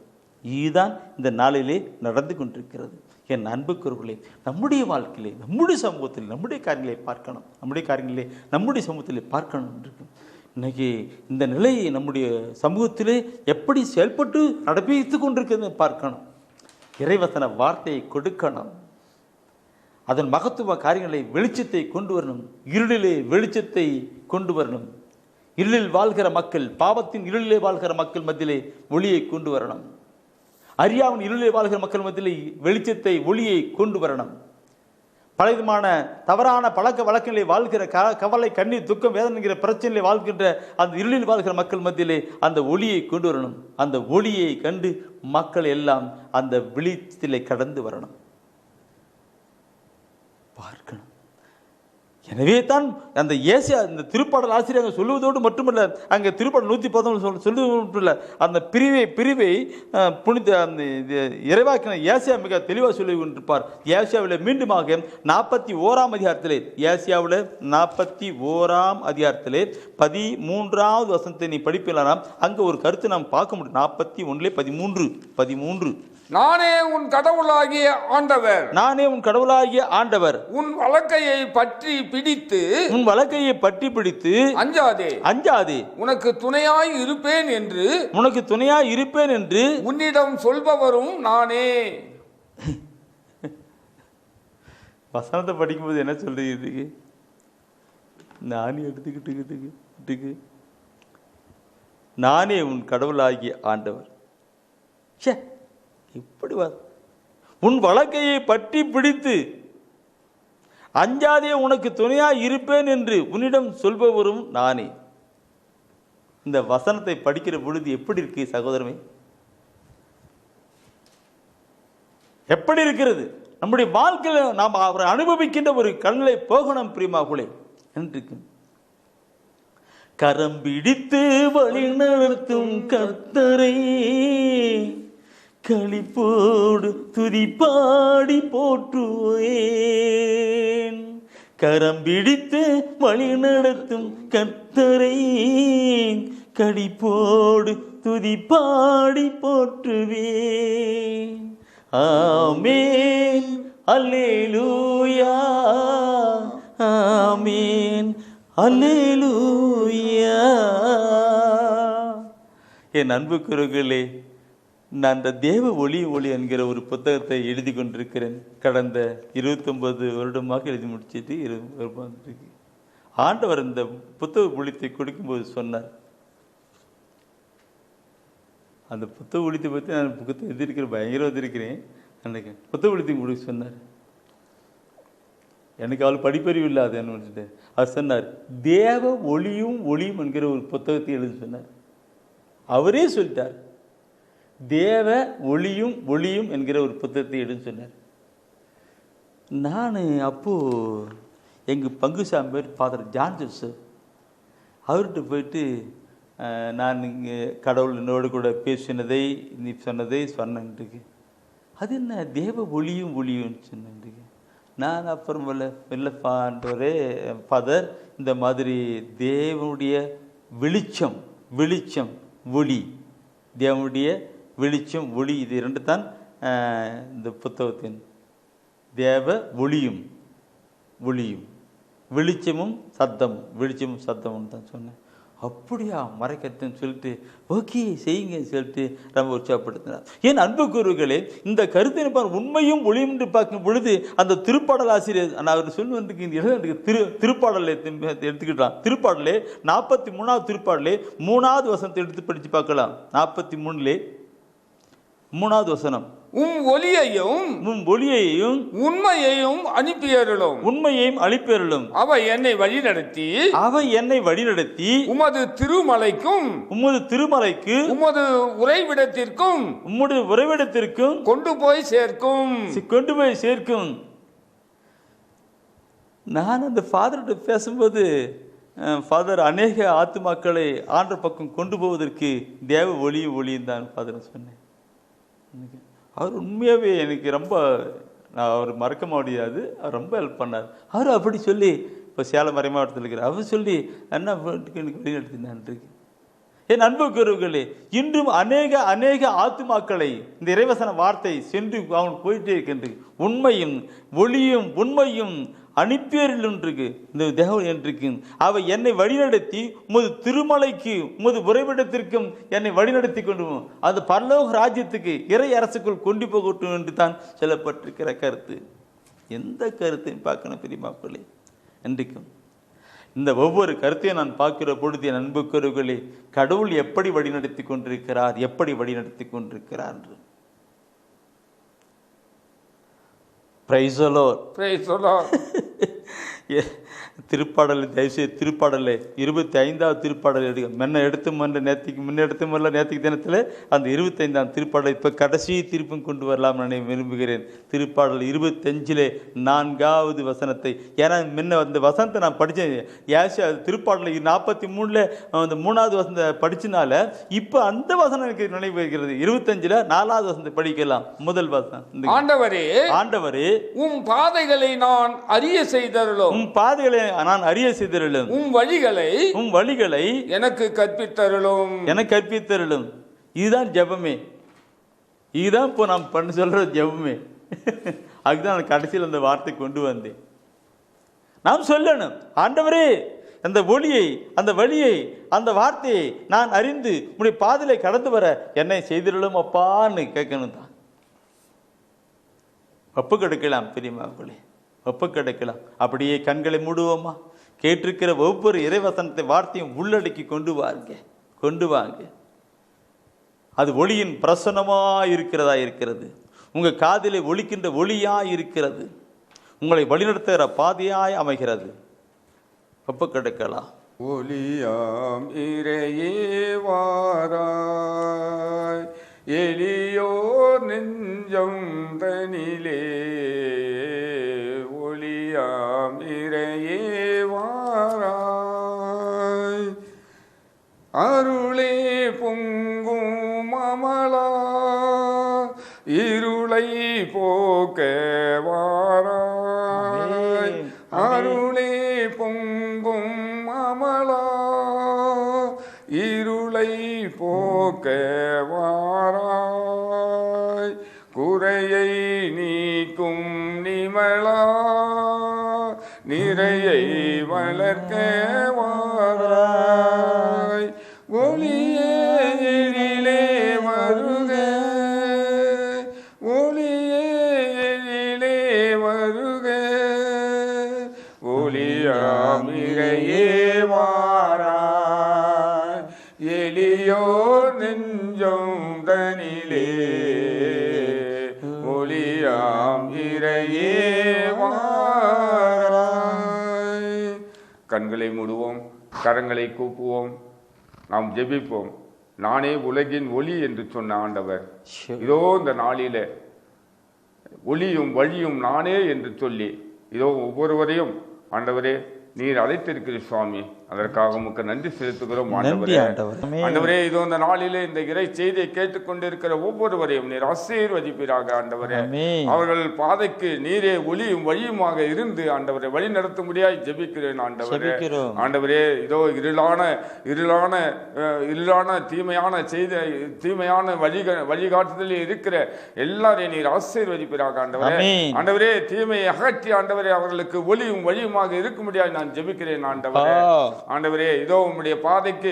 என் அன்புக்குரியவர்களே, நம்முடைய வாழ்க்கையிலே, நம்முடைய சமூகத்தில், நம்முடைய காரியங்களை பார்க்கணும். நம்முடைய சமூகத்திலே பார்க்கணும் இருக்கு. இன்னைக்கு இந்த நிலையை நம்முடைய சமூகத்திலே எப்படி செயல்பட்டு நடப்பித்து கொண்டிருக்கிறது பார்க்கணும். இறைவசன வார்த்தையை கொடுக்கணும். அதன் மகத்துவ காரியங்களை வெளிச்சத்தை கொண்டு வரணும். இருளிலே வெளிச்சத்தை கொண்டு வரணும். இருளில் வாழ்கிற மக்கள், பாவத்தின் இருளிலே வாழ்கிற மக்கள் மத்தியிலே ஒளியை கொண்டு வரணும். அறியாவின் இருளிலே வாழ்கிற மக்கள் மத்தியிலே வெளிச்சத்தை, ஒளியை கொண்டு வரணும். பலவிதமான தவறான பழக்க வழக்கங்களை வாழ்கிற கவலை, கண்ணீர், துக்கம், வேதனை என்கிற பிரச்சனையை வாழ்கின்ற அந்த இருளில் வாழ்கிற மக்கள் மத்தியிலே அந்த ஒளியை கொண்டு வரணும். அந்த ஒளியை கண்டு மக்கள் எல்லாம் அந்த விழித்திலே கடந்து வரணும், பார்க்கணும். எனவே தான் அந்த ஏசியா இந்த திருப்பாடல் ஆசிரியர் சொல்லுவதோடு மட்டுமல்ல, அங்கே திருப்பாடல் 119 சொல்லுவது மட்டுமல்ல, அந்த பிரிவை புனித அந்த இறைவாக்கின ஏசியா மிக தெளிவாக சொல்லி கொண்டிருப்பார். ஏசியாவில் மீண்டுமாக 41ஆம் அதிகாரத்திலே, ஏசியாவில் 41ஆம் அதிகாரத்திலே 13வது வசனத்தை நீ படிப்பிலாம், அங்கே ஒரு கருத்து நாம் பார்க்க முடியும். 41:13 நானே உன் கடவுளாகிய ஆண்டவர், நானே உன் கடவுளாகிய ஆண்டவர், உன் வலக்கையை பற்றி பிடித்து, உன் வலக்கையை பற்றி பிடித்து, அஞ்சாதே அஞ்சாதே, உனக்கு துணையாய் இருப்பேன் என்று, உனக்கு துணையாய் இருப்பேன் என்று உன்னிடம் சொல்பவரும் நானே. வசனத்தை படிக்கும்போது என்ன சொல்றீங்க? நானே எடுத்துக்கிட்டு நானே உன் கடவுளாகிய ஆண்டவர். இப்படி உன் வலக்கையை பற்றி பிடித்து, அஞ்சாதே உனக்கு துணையாய் இருப்பேன் என்று உன்னிடம் சொல்பவரும் நானே. இந்த வசனத்தை படிக்கிற பொழுது எப்படி இருக்கு சகோதரமே? எப்படி இருக்கிறது நம்முடைய வாழ்க்கையில்? நாம் அவரை அனுபவிக்கின்ற ஒரு கண்களை போகணும் பிரியமாகுலே என்று. கரம் பிடித்து வழி நடத்தும் கர்த்தரை களிப்போடு துதிப்பாடி போற்றுவேன். கரம் பிடித்து வழி நடத்தும் கர்த்தரை களிப்போடு துதிப்பாடி போற்றுவேன். ஆமேன் அல்லேலூயா, ஆமேன் அல்லேலூயா. என் அன்புக்குறவுகளே, நான் அந்த தேவ ஒளி என்கிற ஒரு புத்தகத்தை எழுதி கொண்டிருக்கிறேன். கடந்த 29 வருடமாக எழுதி முடிச்சுட்டு 20 வருடம் இருக்கு. ஆண்டவர் இந்த புத்தக ஒளித்தை கொடுக்கும்போது சொன்னார், அந்த புத்தக ஒளித்தை பற்றி நான் புத்தகம் எழுதியிருக்கிறேன், பயங்கரம் எழுதியிருக்கிறேன். அன்றைக்கு புத்தக ஒளித்தை கொடுக்க சொன்னார். எனக்கு அவள் படிப்பறிவு இல்லாது என்ன. அவர் சொன்னார், தேவ ஒளியும் என்கிற ஒரு புத்தகத்தை எழுதி சொன்னார். அவரே சொல்லிட்டார், தேவ ஒளியும் என்கிற ஒரு புத்தகத்தை எழுதி சொன்னார். நான் அப்போது எங்கள் பங்கு சாம்பர் ஃபாதர் ஜான் ஜோசப் அவர்கிட்ட போயிட்டு, நான் இங்கே கடவுள் என்னோடு கூட பேசினதை நீ சொன்னதை சொன்னேன்ட்டுக்கு, அது என்ன தேவ ஒளியும் சொன்னேன்ட்டுக்கு. நான் அப்புறம் இல்லைப்பான்றவரே ஃபாதர், இந்த மாதிரி தேவனுடைய வெளிச்சம் ஒளி, தேவனுடைய வெளிச்சம் ஒளி, இது இரண்டு தான் இந்த புத்தகத்தின் தேவ ஒளியும் வெளிச்சமும் சத்தமும் தான் சொன்னேன். அப்படியா மறைக்கட்டுன்னு சொல்லிட்டு ஓகே செய்யுங்க சொல்லிட்டு ரொம்ப உற்சாகப்படுத்தினார். ஏன் அன்புக்குரியவர்களே, இந்த கருத்தை உண்மையும் ஒளியும் என்று பார்க்கும் பொழுது அந்த திருப்பாடல் ஆசிரியர் நான் அவர் சொல்லுவதற்கு திருப்பாடலை எடுத்துக்கிட்டான். திருப்பாடலே 43வது திருப்பாடலே 3வது வசனத்தை எடுத்து படித்து பார்க்கலாம். 43 3வது வசனம், உம் ஒளியையும் உண்மையையும் அனுப்பியருளும். அவை என்னை வழிநடத்தி உமது திருமலைக்கு உமது உறைவிடத்திற்கும் கொண்டு போய் சேர்க்கும். நான் அந்த ஃபாதர்கிட்ட பேசும்போது, ஃபாதர் அநேக ஆத்துமாக்களை ஆண்ட பக்கம் கொண்டு போவதற்கு தேவ ஒளியும் தான் ஃபாதர் சொன்னேன். அவர் உண்மையாகவே எனக்கு ரொம்ப, நான் அவர் மறக்க முடியாது, அவர் ரொம்ப ஹெல்ப் பண்ணார். அவர் அப்படி சொல்லி இப்போ சேலம் மறை மாவட்டத்தில் இருக்கிறார். அவர் சொல்லி என்ன எனக்கு வழிநடத்தினான். என் அன்புக்குரியவர்களே, இன்றும் அநேக ஆத்துமாக்களை இந்த இறைவசன வார்த்தை சென்று அவங்க போயிட்டே இருக்கின்றது. உண்மையும் அனுப்பியர்கள் இருக்கு இந்த தேவன் என்றிருக்கு. அவை என்னை வழிநடத்தி உமது திருமலைக்கு உமது உறைவிடத்திற்கும் என்னை வழிநடத்தி கொண்டு அந்த பரலோக ராஜ்யத்துக்கு இறை அரசுக்குள் கொண்டு போகட்டும் என்று தான் சொல்லப்பட்டிருக்கிற கருத்து. எந்த கருத்தையும் பார்க்கணும் பெரியமாக்களே. என்றைக்கும் இந்த ஒவ்வொரு கருத்தையும் நான் பார்க்கிற பொழுது என் அன்புக்குரியவர்களே, கடவுள் எப்படி வழிநடத்தி கொண்டிருக்கிறார் என்று praise the Lord. Praise the Lord. திருப்பாடல் தயவுசெய்து திருப்பாடலை 25வது திருப்பாடல் நேற்றுக்கு தினத்தில் அந்த 25ஆம் திருப்பாடல் இப்போ கடைசி திருப்பும் கொண்டு வரலாம் நான் விரும்புகிறேன். திருப்பாடல் 25 4வது வசனத்தை, ஏன்னா முன்ன அந்த வசனத்தை நான் படித்தேன். திருப்பாடல் 43 அந்த 3வது வசனத்தை படிச்சனால இப்போ அந்த வசனம் எனக்கு நினைவு வருகிறது. 25 4வது வசனத்தை படிக்கலாம். முதல் வசனம், ஆண்டவரே ஆண்டவரே உம் பாதைகளை நான் அறிய செய்தருளும், உம் பாதைகளை நான் அறிய செய்தருளும், உம் வழிகளை எனக்கு கற்பித்தருளும், எனக்கு கற்பித்தருளும். இதுதான் ஜெபமே. இதுதான் இப்போ நாம் பண்ண சொல்ற ஜெபமே. அதுதான் நான் கடைசியில் அந்த வார்த்தை கொண்டு வந்தேன். நாம் சொல்லணும், ஆண்டவரே அந்த ஒளியை, அந்த வழியை, அந்த வார்த்தையை நான் அறிந்து உன்னுடைய பாதையிலே கடந்து வர என்னை செய்திருளும் அப்பான்னு கேட்கணும் தான். ஒப்பு கிடைக்கலாம் பெரியமாக்களே, ஒப்பு கிடைக்கலாம். அப்படியே கண்களை மூடுவோமா? கேட்டிருக்கிற ஒவ்வொரு இறைவசனத்தை வார்த்தையும் உள்ளடக்கி கொண்டு வாங்க. அது ஒளியின் பிரசன்னமாய் இருக்கிறது. உங்கள் காதிலே ஒலிக்கின்ற ஒளியாய் இருக்கிறது. உங்களை வழிநடத்துகிற பாதையாய் அமைகிறது. ஒப்பு கிடைக்கலாம். ஒளியாம் இறையே வாராய், எளியோர் நெஞ்சம் தனிலே, ஒளியாம் இறையே வாராய், அருளே பொங்கும் அமலா, இருளை போக்க வாராய், அருளே பொங்கும் அமலா, இருளை போக்க வாராய், குறையை நீக்கும் நிமலா, நிறையை வளர்க்க வாராய், ஒளியே எழிலே வருக, ஒளியே எழிலே வருக, ஒளியாமிரையே வாராய், எளியோர் நெஞ்சம் தனிலே, ஒளியாம் இறையே வாராய். கண்களை மூடுவோம், கரங்களை கூப்புவோம், நாம் ஜெபிப்போம். நானே உலகின் ஒளி என்று சொன்ன ஆண்டவர் இதோ இந்த நாளிலே ஒளியும் வழியும் நானே என்று சொல்லி இதோ ஒவ்வொருவரையும் ஆண்டவரே நீர் அழைத்திருக்கிற சுவாமி, அதற்காக உமக்கு நன்றி செலுத்துகிறோம் ஆண்டவரே. ஆண்டவரே இதோ இந்த நாளிலே இந்த இறை செய்தியை கேட்டுக்கொண்டிருக்கிற ஒவ்வொருவரையும் நீர் ஆசீர்வதிப்பீராக ஆண்டவரே. அவர்கள் பாதைக்கு நீரே ஒளியும் வழியுமாக இருந்து ஆண்டவரை வழி நடத்த முடியாது ஜெபிக்கிறேன் ஆண்டவரே. ஆண்டவரே இதோ இருளான தீமையான செய்தி, தீமையான வழிகாட்டுதலில் இருக்கிற எல்லாரையும் நீர் ஆசீர்வதிப்பீராக ஆண்டவரே. ஆண்டவரே தீமையை அகற்றி ஆண்டவரே அவர்களுக்கு ஒளியும் வழியுமாக இருக்க முடியாது நான் ஜெபிக்கிறேன் ஆண்டவரே. ஆண்டவரே இதோ உங்களுடைய பாதைக்கு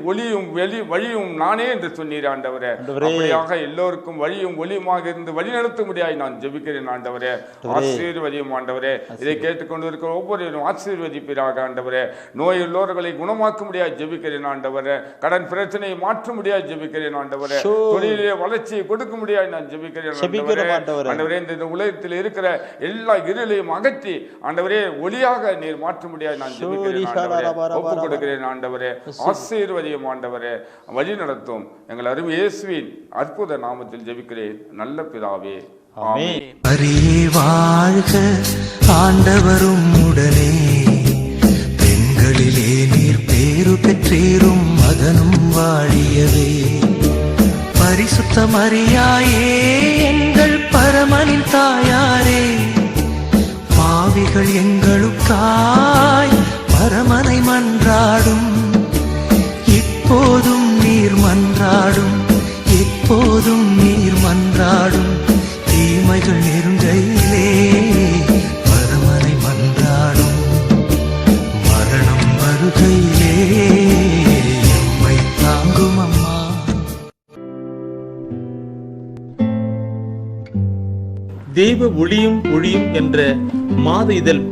ஒளியும் வழியும் நானே என்று சொன்னீர் ஆண்டவரே. அப்படியாக எல்லோருக்கும் வழியும் ஒளியுமாக இருந்து வழி நடத்த முடியாது நான் ஜெபிக்கிறேன் ஆண்டவரே. ஆசீர்வதியும் ஆண்டவரே. இதை கேட்டுக்கொண்டு இருக்கிற ஒவ்வொருவரும் ஆசீர்வதிப்பீராக ஆண்டவரே. நோய் உள்ளவர்களை குணமாக்க முடியாது ஜெபிக்கிறேன் ஆண்டவரே. கடன் பிரச்சனையை மாற்ற முடியாது ஜெபிக்கிறேன் ஆண்டவரே. தொழிலே வளர்ச்சியை கொடுக்க முடியாது நான் ஜெபிக்கிறேன் ஆண்டவரே. இந்த உலகத்தில் இருக்கிற எல்லா இருளையும் அகற்றி ஆண்டவரே ஒளியாக நீர் மாற்ற முடியாது நான் ஒப்புக் கொடுக்கிறேன் ஆண்டவரே. ஆசீர்வதியும் ஆண்டவரே, வழி நடத்தும். எங்கள் அருமை இயேசுவின் அற்புத நாமத்தில் ஜெபிக்கிறேன் நல்ல பிதாவே, ஆமென். அரியே வாழ்க ஆண்டவரும் உடனே, பெண்களிலே நீர் பேரு பெற்றீரும் மகனும் வாழியவே. பரிசுத்த மரியாயே எங்கள் பரமனின் தாயாரே, பாவிகள் எங்களுக்காய் பரமனை மன்றாடும். இப்போதும் நீர் மன்றாடும், எப்போதும் நீர் மன்றாடும். தீமைகள் நெருங்கையிலே பரமனை மன்றாடும். மரணம் வருகையிலே எம்மை தாங்கும் அம்மா. தெய்வ ஒளியும் ஒளியும் என்ற மாத இதழ்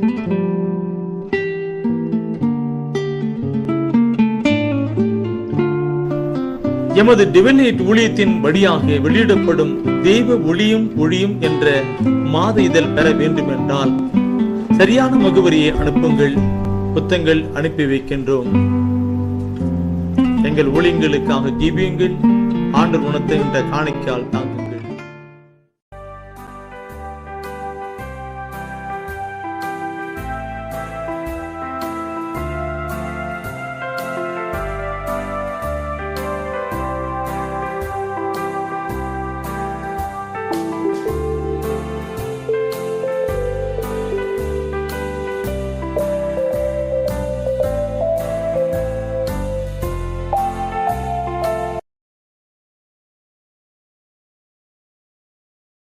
எமது டிவைனைட் ஊழியத்தின் வழியாக வெளியிடப்படும் தெய்வ ஒளியும் ஒளியும் என்ற மாத இதழ் பெற வேண்டும் என்றால் சரியான முகவரியை அனுப்புங்கள். புத்தகங்கள் அனுப்பி வைக்கின்றோம். எங்கள் ஊழியங்களுக்காக ஜீவியுங்கள். ஆண்டவர் உணர்த்துகின்ற காணிக்கையால் தாங்க.